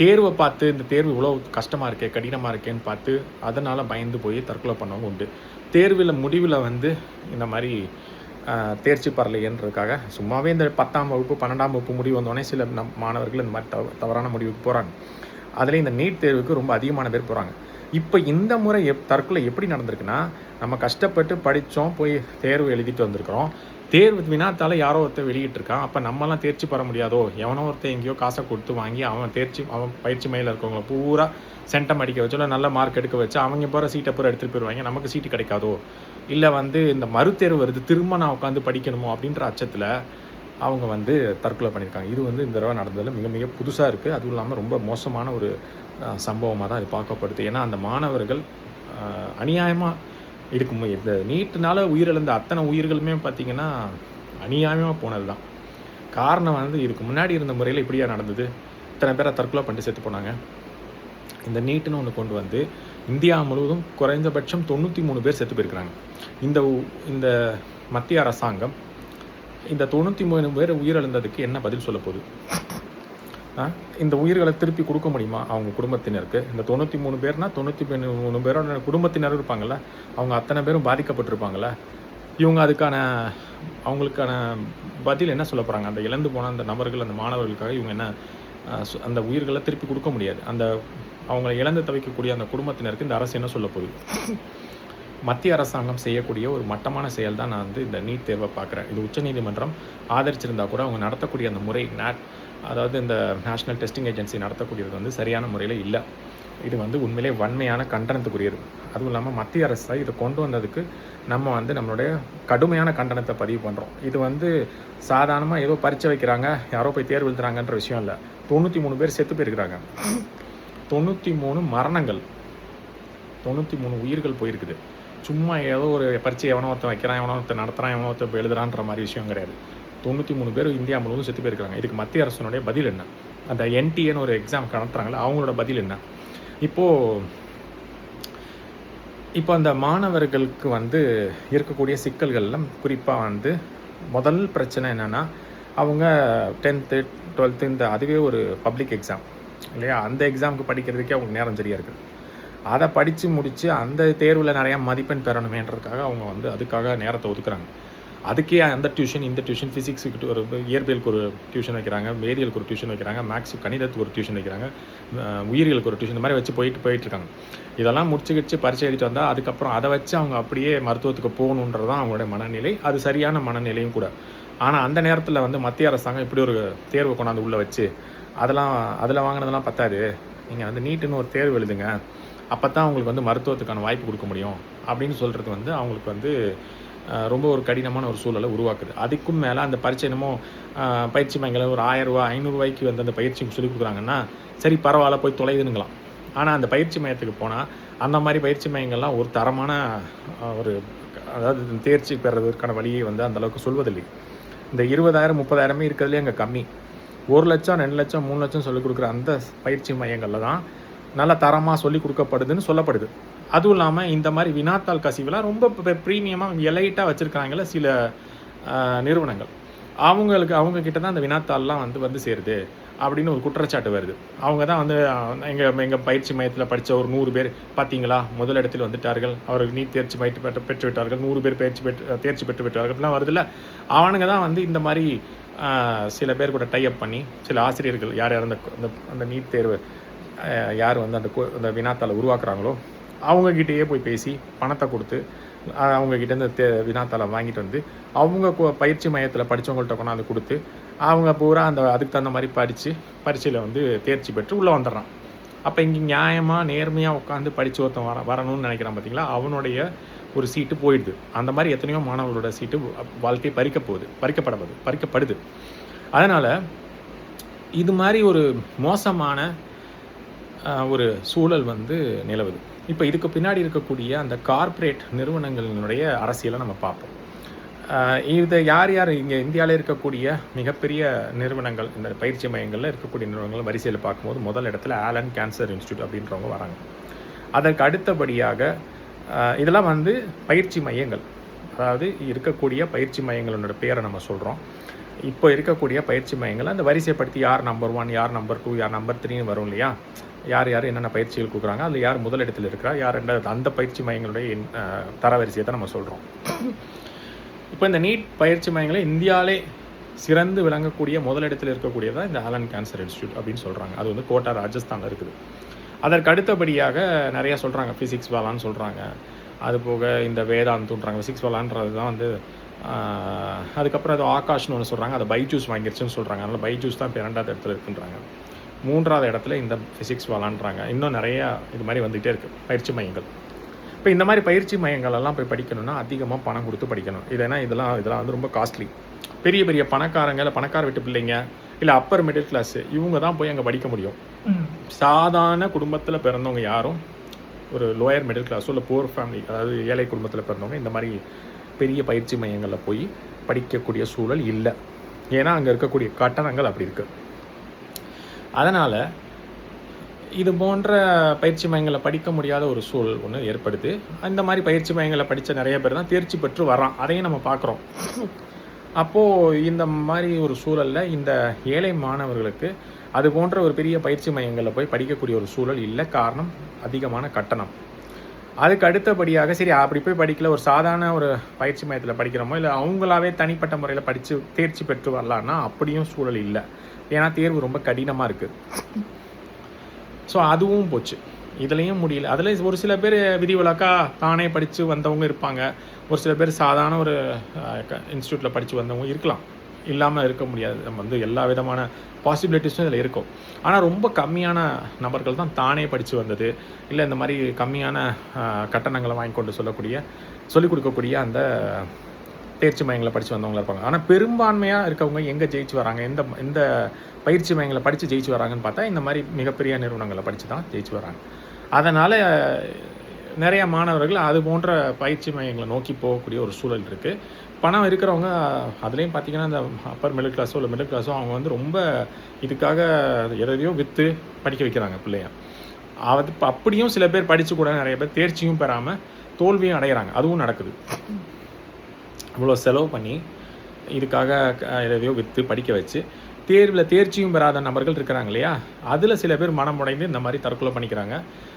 தேர்வை பார்த்து இந்த தேர்வு இவ்வளோ கஷ்டமாக இருக்கே, கடினமாக இருக்கேன்னு பார்த்து அதனால் பயந்து போய் தற்கொலை பண்ணவங்க உண்டு. தேர்வில் முடிவில் வந்து இந்த மாதிரி தேர்ச்சி பெறலைன்றதுக்காக சும்மாவே இந்த 10ஆம் வகுப்பு 12ஆம் வகுப்பு முடிவு வந்தோடனே சில மாணவர்கள் இந்த மாதிரி தவறான முடிவுக்கு போகிறாங்க. அதுலேயும் இந்த நீட் தேர்வுக்கு ரொம்ப அதிகமான பேர் போகிறாங்க. இப்போ இந்த முறை தற்கொலை எப்படி நடந்திருக்குன்னா, நம்ம கஷ்டப்பட்டு படித்தோம், போய் தேர்வு எழுதிட்டு வந்திருக்கிறோம், தேர்வு வினாத்தால் யாரோ ஒருத்தர் வெளியிட்டிருக்கான், அப்போ நம்மலாம் தேர்ச்சி பெற முடியாதோ, எவனோ ஒருத்தர் எங்கேயோ காசை கொடுத்து வாங்கி அவன் பயிற்சி மையில் இருக்கவங்கள பூரா சென்டம் அடிக்க வச்சோ, இல்லை நல்ல மார்க் எடுக்க வச்சு அவங்க போகிற சீட்டை பூரா எடுத்துகிட்டு போயிடுவாங்க, நமக்கு சீட்டு கிடைக்காதோ, இல்லை வந்து இந்த மறுதேர்வு வருது திரும்ப நான் உட்காந்து படிக்கணுமோ அப்படின்ற அச்சத்தில் அவங்க வந்து தற்கொலை பண்ணியிருக்காங்க. இது வந்து இந்த தடவை நடந்ததில் மிக மிக புதுசாக இருக்குது. அதுவும் இல்லாமல் ரொம்ப மோசமான ஒரு சம்பவமாக தான் இது பார்க்கப்படுது. ஏன்னா அந்த மாணவர்கள் அநியாயமாக இருக்கும். இந்த நீட்டுனால உயிரிழந்த அத்தனை உயிர்களுமே பார்த்திங்கன்னா அநியாயமாக போனது தான். காரணம் வந்து இதுக்கு முன்னாடி இருந்த முறையில் இப்படியா நடந்தது, இத்தனை பேரை தற்கொலை பண்ணிட்டு செத்து போனாங்க. இந்த நீட்டுன்னு ஒன்று கொண்டு வந்து இந்தியா முழுவதும் குறைந்தபட்சம் 93 பேர் செத்து போயிருக்கிறாங்க. இந்த மத்திய அரசாங்கம் இந்த 93 பேர் உயிரிழந்ததுக்கு என்ன பதில் சொல்ல போகுது? இந்த உயிர்களை திருப்பி கொடுக்க முடியுமா அவங்க குடும்பத்தினருக்கு? இந்த 93 பேர்னா 93 பேரோட குடும்பத்தினர் இருப்பாங்கள்ல, அவங்க அத்தனை பேரும் பாதிக்கப்பட்டிருப்பாங்கள்ல, இவங்க அவங்களுக்கான பதில் என்ன சொல்ல போகிறாங்க? அந்த இழந்து போன அந்த நபர்கள், அந்த மாணவர்களுக்காக இவங்க என்ன அந்த உயிர்களை திருப்பி கொடுக்க முடியாது. அவங்களை இழந்து தவிக்கக்கூடிய அந்த குடும்பத்தினருக்கு இந்த அரசு என்ன சொல்ல போகுது? மத்திய அரசாங்கம் செய்யக்கூடிய ஒரு மட்டமான செயல் தான் நான் வந்து இந்த நீட் தேர்வை பார்க்குறேன். இது உச்சநீதிமன்றம் ஆதரிச்சிருந்தா கூட அவங்க நடத்தக்கூடிய அந்த முறை அதாவது இந்த நேஷ்னல் டெஸ்டிங் ஏஜென்சி நடத்தக்கூடியது வந்து சரியான முறையில் இல்லை. இது வந்து உண்மையிலே வன்மையான கண்டனத்துக்குரியது. அதுவும் இல்லாமல் மத்திய அரசை இதை கொண்டு வந்ததுக்கு நம்ம வந்து நம்மளுடைய கடுமையான கண்டனத்தை பதிவு பண்ணுறோம். இது வந்து சாதாரணமாக ஏதோ பரீட்சை வைக்கிறாங்க, யாரோ போய் தேர்வு எழுதுறாங்கன்ற விஷயம் இல்லை. 93 பேர் செத்து போயிருக்கிறாங்க, 93 மரணங்கள், 93 உயிர்கள் போயிருக்குது. சும்மா ஏதோ ஒரு பரீட்சை எவனோ ஒருத்தன் வைக்கிறான், எவனோ ஒருத்தன் நடத்துகிறான், எவனோ ஒருத்தன் எழுதுறான்ற மாதிரி விஷயம் கிடையாது. 93 பேர் இந்தியா முழுவதும் செத்து போயிருக்கிறாங்க. இதுக்கு மத்திய அரசனுடைய பதில் என்ன? அந்த NTA ஒரு எக்ஸாம் நடத்துகிறாங்களே அவங்களோட பதில் என்ன? இப்போ அந்த மாணவர்களுக்கு வந்து இருக்கக்கூடிய சிக்கல்கள்லாம் குறிப்பாக வந்து முதல் பிரச்சனை என்னென்னா, அவங்க 10th 12th அதுவே ஒரு பப்ளிக் எக்ஸாம் இல்லையா, அந்த எக்ஸாமுக்கு படிக்கிறதுக்கே அவங்களுக்கு நேரம் சரியாக இருக்குது. அதை படித்து முடித்து அந்த தேர்வில் நிறையா மதிப்பெண் பெறணுமேன்றதுக்காக அவங்க வந்து அதுக்காக நேரத்தை ஒதுக்குறாங்க. அதுக்கே அந்த டியூஷன் இந்த டியூஷன், ஃபிசிக்ஸுக்கு ஒரு இயற்பியலுக்கு ஒரு டியூஷன் வைக்கிறாங்க, வேதியியலுக்கு ஒரு டியூஷன் வைக்கிறாங்க, மேக்ஸு கணிதத்துக்கு ஒரு டியூஷன் வைக்கிறாங்க, உயிரியலுக்கு ஒரு டியூஷன், இந்த மாதிரி வச்சு போயிட்டுருக்காங்க. இதெல்லாம் முடிச்சுக்கிச்சு பரிச்சை எழுதிட்டு வந்தால் அதுக்கப்புறம் அதை வச்சு அவங்க அப்படியே மருத்துவத்துக்கு போகணுன்றது தான் அவங்களுடைய மனநிலை. அது சரியான மனநிலையும் கூட. ஆனால் அந்த நேரத்தில் வந்து மத்திய அரசாங்கம் இப்படி ஒரு தேர்வை கொண்டாந்து உள்ளே வச்சு அதில் வாங்கினதெல்லாம் பத்தாது, நீங்கள் வந்து நீட்டுன்னு ஒரு தேர்வு எழுதுங்க, அப்போ தான் அவங்களுக்கு வந்து மருத்துவத்துக்கான வாய்ப்பு கொடுக்க முடியும் அப்படின்னு சொல்கிறது வந்து அவங்களுக்கு வந்து ரொம்ப ஒரு கடினமான ஒரு சூழலை உருவாக்குது. அதுக்கும் மேலே அந்த பரீட்சை என்னமோ பயிற்சி மையங்களில் ஒரு ரூ. 1000 ரூ. 500 வந்து அந்த பயிற்சி சொல்லிக் கொடுக்குறாங்கன்னா, சரி பரவாயில்ல போய் தொலைதுனுங்களாம். ஆனால் அந்த பயிற்சி மையத்துக்கு போனால் அந்த மாதிரி பயிற்சி மையங்கள்லாம் ஒரு தரமான ஒரு அதாவது தேர்ச்சி பெறுவதற்கான வழியை வந்து அந்தளவுக்கு சொல்வதில்லை. இந்த 20,000 30,000 இருக்கிறதுலே அங்கே கம்மி. 1 லட்சம் 2 லட்சம் 3 லட்சம் சொல்லிக் கொடுக்குற அந்த பயிற்சி மையங்களில் தான் நல்ல தரமாக சொல்லிக் கொடுக்கப்படுதுன்னு சொல்லப்படுது. அதுவும் இல்லாமல் இந்த மாதிரி வினாத்தாள் கசிவுலாம் ரொம்ப ப்ரீமியமாக எலைட்டாக வச்சுருக்காங்கள சில நிறுவனங்கள். அவங்க கிட்ட தான் அந்த வினாத்தாள்லாம் வந்து சேருது அப்படின்னு ஒரு குற்றச்சாட்டு வருது. அவங்க தான் வந்து எங்கள் பயிற்சி மையத்தில் படித்த ஒரு 100 பேர் பார்த்தீங்களா முதல் இடத்தில் வந்துட்டார்கள், அவர்கள் நீட் தேர்ச்சி பெற்று விட்டார்கள், 100 பேர் தேர்ச்சி பெற்று விட்டார்கள் அப்படிலாம் வருதுல்ல. அவனுங்க தான் வந்து இந்த மாதிரி சில பேர் கூட டைப் பண்ணி சில ஆசிரியர்கள் யார் அந்த நீட் தேர்வு யார் வந்து அந்த வினாத்தாளை உருவாக்குறாங்களோ அவங்கக்கிட்டேயே போய் பேசி பணத்தை கொடுத்து அவங்கக்கிட்டேருந்து வினாத்தாளை வாங்கிட்டு வந்து அவங்க பயிற்சி மையத்தில் படித்தவங்கள்ட்ட கொண்டாந்து கொடுத்து அவங்க பூரா அதுக்கு தகுந்த மாதிரி பரீட்சையில் வந்து தேர்ச்சி பெற்று உள்ளே வந்துடுறான். அப்போ இங்கே நியாயமாக நேர்மையாக உட்காந்து படித்து ஒருத்தன் வரணும்னு நினைக்கிறான் பார்த்தீங்களா, அவனுடைய ஒரு சீட்டு போயிடுது. அந்த மாதிரி எத்தனையோ மாணவர்களோட சீட்டு வாழ்க்கை பறிக்கப்படுது. அதனால் இது மாதிரி ஒரு மோசமான ஒரு சூழல் வந்து நிலவுது. இப்போ இதுக்கு பின்னாடி இருக்கக்கூடிய அந்த கார்ப்பரேட் நிறுவனங்களினுடைய அரசியலை நம்ம பார்ப்போம். இதை யார் இங்கே இந்தியாவில் இருக்கக்கூடிய மிகப்பெரிய நிறுவனங்கள், இந்த பயிற்சி மையங்களில் இருக்கக்கூடிய நிறுவனங்கள் வரிசையில் பார்க்கும்போது முதல் இடத்துல ஆலன் கேன்சர் இன்ஸ்டியூட் அப்படின்றவங்க வராங்க. அதற்கு அடுத்தபடியாக இதெல்லாம் வந்து பயிற்சி மையங்கள், அதாவது இருக்கக்கூடிய பயிற்சி மையங்களோட பேரை நம்ம சொல்கிறோம். இப்போ இருக்கக்கூடிய பயிற்சி மையங்கள் அந்த வரிசைப்படுத்தி யார் நம்பர் 1, யார் நம்பர் 2, யார் நம்பர் 3 வரும் இல்லையா, யார் என்னென்ன பயிற்சிகள் கொடுக்குறாங்க, அதில் யார் முதலிடத்தில் இருக்கிறா, யார் ரெண்டாவது, அந்த பயிற்சி மையங்களுடைய தரவரிசையை தான் நம்ம சொல்கிறோம். இப்போ இந்த நீட் பயிற்சி மையங்களை இந்தியாவிலே சிறந்து விளங்கக்கூடிய முதலிடத்தில் இருக்கக்கூடியதான் இந்த ஆலன் கேன்சர் இன்ஸ்டியூட் அப்படின்னு சொல்கிறாங்க. அது வந்து கோட்டா ராஜஸ்தானில் இருக்குது. அதற்கு அடுத்தபடியாக நிறையா சொல்கிறாங்க, ஃபிசிக்ஸ் வாலான்னு சொல்கிறாங்க, அது போக இந்த வேதாந்தூன்றாங்க. ஃபிசிக்ஸ் வாலான்றது தான் வந்து அதுக்கப்புறம் அது ஆகாஷ்னு ஒன்று சொல்கிறாங்க, அதை பைஜூஸ் வாங்கிருச்சுன்னு சொல்கிறாங்க. அதனால் பைஜூஸ் தான் இப்போ 2வது இடத்துல இருக்குன்றாங்க. 3வது இடத்துல இந்த ஃபிசிக்ஸ் வாலான்றாங்க. இன்னும் நிறையா இது மாதிரி வந்துகிட்டே இருக்குது பயிற்சி மையங்கள். இப்போ இந்த மாதிரி பயிற்சி மையங்களெல்லாம் போய் படிக்கணும்னா அதிகமாக பணம் கொடுத்து படிக்கணும். இதெல்லாம் வந்து ரொம்ப காஸ்ட்லி. பெரிய பெரிய பணக்கார வீட்டு பிள்ளைங்க இல்லை அப்பர் மிடில் கிளாஸு இவங்க தான் போய் அங்கே படிக்க முடியும். சாதாரண குடும்பத்தில் பிறந்தவங்க யாரும் ஒரு லோயர் மிடில் கிளாஸோ இல்லை புவர் ஃபேமிலி, அதாவது ஏழை குடும்பத்தில் பிறந்தவங்க இந்த மாதிரி பெரிய பயிற்சி மையங்களில் போய் படிக்கக்கூடிய சூழல் இல்லை. ஏன்னா அங்கே இருக்கக்கூடிய கட்டணங்கள் அப்படி இருக்குது. அதனால் இது போன்ற பயிற்சி மையங்களில் படிக்க முடியாத ஒரு சூழல் ஒன்று ஏற்படுது. இந்த மாதிரி பயிற்சி மையங்களில் படித்த நிறைய பேர் தான் தேர்ச்சி பெற்று வர்றான், அதையும் நம்ம பார்க்குறோம். அப்போது இந்த மாதிரி ஒரு சூழலில் இந்த ஏழை மாணவர்களுக்கு அது போன்ற ஒரு பெரிய பயிற்சி மையங்களில் போய் படிக்கக்கூடிய ஒரு சூழல் இல்லை. காரணம் அதிகமான கட்டணம். அதுக்கு அடுத்தபடியாக சரி அப்படி போய் படிக்கல, ஒரு சாதாரண ஒரு பயிற்சி மையத்தில் படிக்கிறோமோ இல்லை அவங்களாவே தனிப்பட்ட முறையில் படித்து தேர்ச்சி பெற்று வரலான்னா அப்படியும் சூழல் இல்லை. ஏன்னா தேர்வு ரொம்ப கடினமாக இருக்குது. ஸோ அதுவும் போச்சு, இதுலேயும் முடியல. அதில் ஒரு சில பேர் விதிவிலக்காக தானே படித்து வந்தவங்க இருப்பாங்க. ஒரு சில பேர் சாதாரண ஒரு இன்ஸ்டியூட்டில் படித்து வந்தவங்க இருக்கலாம், இல்லாமல் இருக்க முடியாது. நம்ம வந்து எல்லா விதமான பாசிபிலிட்டிஸும் இதில் இருக்கும். ஆனால் ரொம்ப கம்மியான நபர்கள் தான் தானே படித்து வந்தது, இல்லை இந்த மாதிரி கம்மியான கட்டணங்களை வாங்கி கொண்டு சொல்லிக் கொடுக்கக்கூடிய அந்த தேர்ச்சி மையங்களை படித்து வந்தவங்களா இருப்பாங்க. ஆனால் பெரும்பான்மையாக இருக்கவங்க எங்கே ஜெயிச்சு வராங்க, எந்த பயிற்சி மையங்களை படித்து ஜெயிச்சு வராங்கன்னு பார்த்தா இந்த மாதிரி மிகப்பெரிய நிறுவனங்களை படித்து தான் ஜெயிச்சு வராங்க. அதனால் நிறைய மாணவர்கள் அது போன்ற பயிற்சி மையங்களை நோக்கி போகக்கூடிய ஒரு சூழல் இருக்குது. பணம் இருக்கிறவங்க அதுலேயும் பார்த்திங்கன்னா இந்த அப்பர் மிடில் கிளாஸோ இல்லை மிடில் கிளாஸோ அவங்க வந்து ரொம்ப இதுக்காக எதையோ விற்று படிக்க வைக்கிறாங்க பிள்ளைய. அப்படியும் சில பேர் படித்து கூட நிறைய பேர் தேர்ச்சியும் பெறாமல் தோல்வியும் அடைகிறாங்க. அதுவும் நடக்குது. இவ்வளோ செலவு பண்ணி இதுக்காக எதையோ விற்று படிக்க வச்சு தேர்வில் தேர்ச்சியும் பெறாத நபர்கள் இருக்கிறாங்க இல்லையா, அதில் சில பேர் மனம் உடைந்து இந்த மாதிரி தற்கொலை பண்ணிக்கிறாங்க.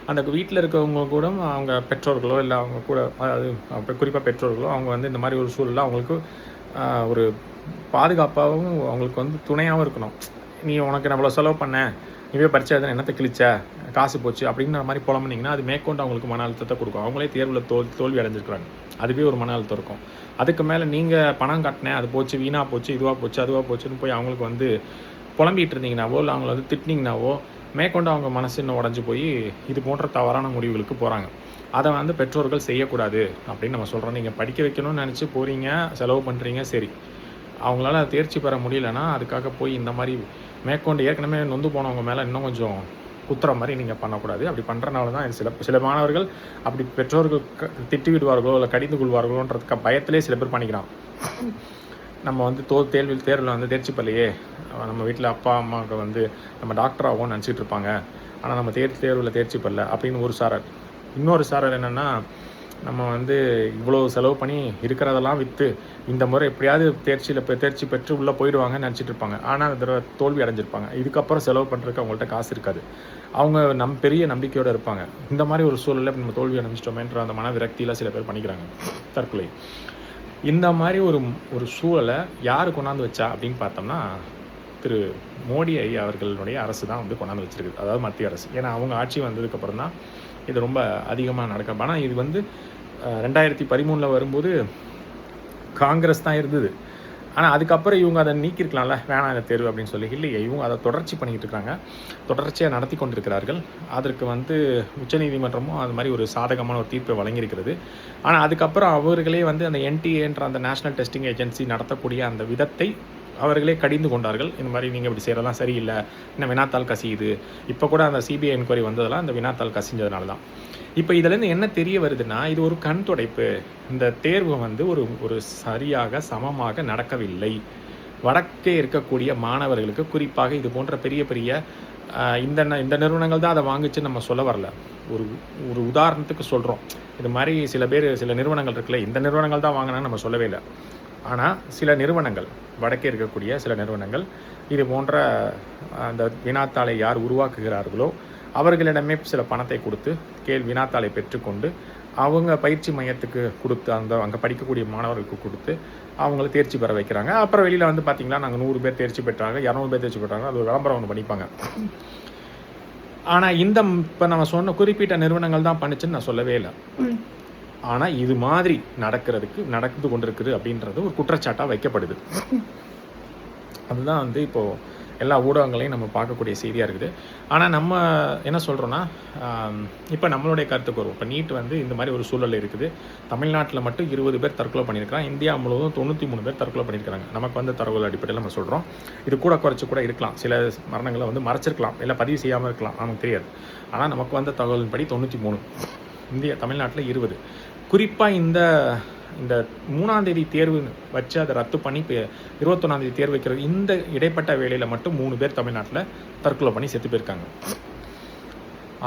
அந்த வீட்டில் இருக்கவங்க கூட அவங்க பெற்றோர்களோ இல்லை அவங்க கூட, அதாவது குறிப்பாக பெற்றோர்களோ அவங்க வந்து இந்த மாதிரி ஒரு சூழலில் அவங்களுக்கு ஒரு பாதுகாப்பாகவும் அவங்களுக்கு வந்து துணையாகவும் இருக்கணும். நீ உனக்கு நம்மளோ செலவு பண்ண, நீவே பரிச்சை எழுத என்னத்தை கிழிச்ச, காசு போச்சு அப்படிங்கிற மாதிரி புலம்புனீங்கன்னா அது மேற்கொண்டு அவங்களுக்கு மன அழுத்தத்தை கொடுக்கும். அவங்களே தேர்வில் தோல்வி அடைஞ்சிருக்கிறாங்க, அதுவே ஒரு மன அழுத்தம் இருக்கும். அதுக்கு மேலே நீங்கள் பணம் கட்டினேன், அது போச்சு, வீணாக போச்சு, இதுவாக போச்சு, அதுவாக போச்சுன்னு போய் அவங்களுக்கு வந்து புலம்பிகிட்டு இருந்தீங்கன்னாவோ இல்லை அவங்கள வந்து திட்டினீங்கன்னாவோ மேற்கொண்டு அவங்க மனசு இன்னும் உடஞ்சி போய் இது போன்ற தவறான முடிவுகளுக்கு போகிறாங்க. அதை வந்து பெற்றோர்கள் செய்யக்கூடாது அப்படின்னு நம்ம சொல்கிறோம். நீங்கள் படிக்க வைக்கணும்னு நினச்சி போகிறீங்க, செலவு பண்ணுறீங்க, சரி. அவங்களால தேர்ச்சி பெற முடியலன்னா அதுக்காக போய் இந்த மாதிரி மேற்கொண்டு ஏற்கனவே நொந்து போனவங்க மேலே இன்னும் கொஞ்சம் குத்துற மாதிரி நீங்கள் பண்ணக்கூடாது. அப்படி பண்ணுறனால தான் சில மாணவர்கள் அப்படி பெற்றோர்கள் திட்டி விடுவார்களோ இல்லை கடிந்து கொள்வார்களோன்றதுக்கு பயத்திலே சில பேர் பண்ணிக்கிறான். நம்ம வந்து தேர்வில் வந்து தேர்ச்சி பெறலையே, நம்ம வீட்டில் அப்பா அம்மாவுக்கு வந்து நம்ம டாக்டர் ஆகும்னு நினச்சிட்டு இருப்பாங்க, ஆனால் நம்ம தேர்வில் தேர்ச்சி பெறல அப்படின்னு ஒரு சாரர். இன்னொரு சாரர் என்னென்னா, நம்ம வந்து இவ்வளோ செலவு பண்ணி இருக்கிறதெல்லாம் விற்று இந்த முறை எப்படியாவது தேர்ச்சி பெற்று உள்ளே போயிடுவாங்கன்னு நினச்சிட்டு இருப்பாங்க. ஆனால் அந்த தடவை தோல்வி அடைஞ்சிருப்பாங்க. இதுக்கப்புறம் செலவு பண்ணுறதுக்கு அவங்கள்ட்ட காசு இருக்காது. அவங்க பெரிய நம்பிக்கையோடு இருப்பாங்க. இந்த மாதிரி ஒரு சூழலில் நம்ம தோல்வி அடைஞ்சிட்டோமேன்ற அந்த மன விரக்தியில் சில பேர் பண்ணிக்கிறாங்க தற்கொலை. இந்த மாதிரி ஒரு சூழலை யார் கொண்டாந்து வச்சா அப்படின்னு பார்த்தோம்னா, திரு மோடி ஐயா அவர்களுடைய அரசு தான் வந்து கொண்டாந்து வச்சிருக்குது, அதாவது மத்திய அரசு. ஏன்னா அவங்க ஆட்சி வந்ததுக்கப்புறம் தான் இது ரொம்ப அதிகமாக நடக்கும். ஆனால் இது வந்து 2013 வரும்போது காங்கிரஸ் தான் இருந்தது. ஆனால் அதுக்கப்புறம் இவங்க அதை நீக்கியிருக்கலாம்ல, வேணாம் இந்த தேர்வு அப்படின்னு சொல்லி. இல்லையே, இவங்க அதை தொடர்ச்சி பண்ணிக்கிட்டு இருக்காங்க, தொடர்ச்சியாக நடத்தி கொண்டிருக்கிறார்கள். அதற்கு வந்து உச்சநீதிமன்றமும் அது மாதிரி ஒரு சாதகமான ஒரு தீர்ப்பை வழங்கியிருக்கிறது. ஆனால் அதுக்கப்புறம் அவர்களே வந்து அந்த NTA அந்த நேஷனல் டெஸ்டிங் ஏஜென்சி நடத்தக்கூடிய அந்த விதத்தை அவர்களே கடிந்து கொண்டார்கள். இந்த மாதிரி நீங்கள் இப்படி செய்கிறதெல்லாம் சரியில்லை, இன்னும் வினாத்தாள் கசியுது. இப்போ கூட அந்த CBI என்கொயரி வந்ததெல்லாம் அந்த வினாத்தாள் கசிஞ்சதுனால தான். இப்போ இதிலேருந்து என்ன தெரிய வருதுன்னா, இது ஒரு கண் துடைப்பு. இந்த தேர்வு வந்து ஒரு சரியாக சமமாக நடக்கவில்லை. வடக்கே இருக்கக்கூடிய மாணவர்களுக்கு, குறிப்பாக இது போன்ற பெரிய பெரிய இந்த நிறுவனங்கள் தான் அதை வாங்கிச்சுன்னு நம்ம சொல்ல வரல. ஒரு உதாரணத்துக்கு சொல்கிறோம். இது மாதிரி சில நிறுவனங்கள் இருக்குல்ல, இந்த நிறுவனங்கள் தான் வாங்கினான்னு நம்ம சொல்லவே இல்லை. ஆனால் சில நிறுவனங்கள், வடக்கே இருக்கக்கூடிய சில நிறுவனங்கள் இது போன்ற அந்த வினாத்தாளை யார் உருவாக்குகிறார்களோ அவர்களிடமே சில பணத்தை கொடுத்து வினாத்தாளை பெற்றுக்கொண்டு அவங்க பயிற்சி மையத்துக்கு கொடுத்து அங்கே படிக்கக்கூடிய மாணவர்களுக்கு கொடுத்து அவங்கள தேர்ச்சி பெற வைக்கிறாங்க. அப்புறம் வெளியில் வந்து பார்த்திங்கன்னா, நாங்கள் 100 பேர் தேர்ச்சி பெற்றாங்க, 200 பேர் தேர்ச்சி பெற்றாங்க, அது ஒரு விளம்பரம் ஒன்று பண்ணிப்பாங்க. ஆனால் இப்போ நம்ம சொன்ன குறிப்பிட்ட நிறுவனங்கள் தான் பண்ணிச்சுன்னு நான் சொல்லவே இல்லை. ஆனால் இது மாதிரி நடந்து கொண்டிருக்குது அப்படின்றது ஒரு குற்றச்சாட்டாக வைக்கப்படுது. அதுதான் வந்து இப்போது எல்லா ஊடகங்களையும் நம்ம பார்க்கக்கூடிய செய்தியாக இருக்குது. ஆனால் நம்ம என்ன சொல்கிறோன்னா, இப்போ நம்மளுடைய கருத்துக்கு வரும். இப்போ நீட் வந்து இந்த மாதிரி ஒரு சூழல் இருக்குது. தமிழ்நாட்டில் மட்டும் 20 பேர் தற்கொலை பண்ணியிருக்கிறாங்க, இந்தியா முழுவதும் 93 பேர் தற்கொலை பண்ணியிருக்கிறாங்க. நமக்கு வந்து தரவுகள் அடிப்படையில் நம்ம சொல்கிறோம். இது குறைச்சி கூட இருக்கலாம், சில மரணங்களை வந்து மறைச்சிருக்கலாம், இல்லை பதிவு செய்யாமல் இருக்கலாம், நமக்கு தெரியாது. ஆனால் நமக்கு வந்த தகவலின்படி 93, தமிழ்நாட்டில் 20. குறிப்பாக இந்த 3ஆம் தேதி தேர்வு வச்சு அதை ரத்து பண்ணி இப்போ 21ஆம் தேதி தேர்வு வைக்கிறது, இந்த இடைப்பட்ட வேலையில் மட்டும் 3 பேர் தமிழ்நாட்டில் தற்கொலை பண்ணி செத்து போயிருக்காங்க.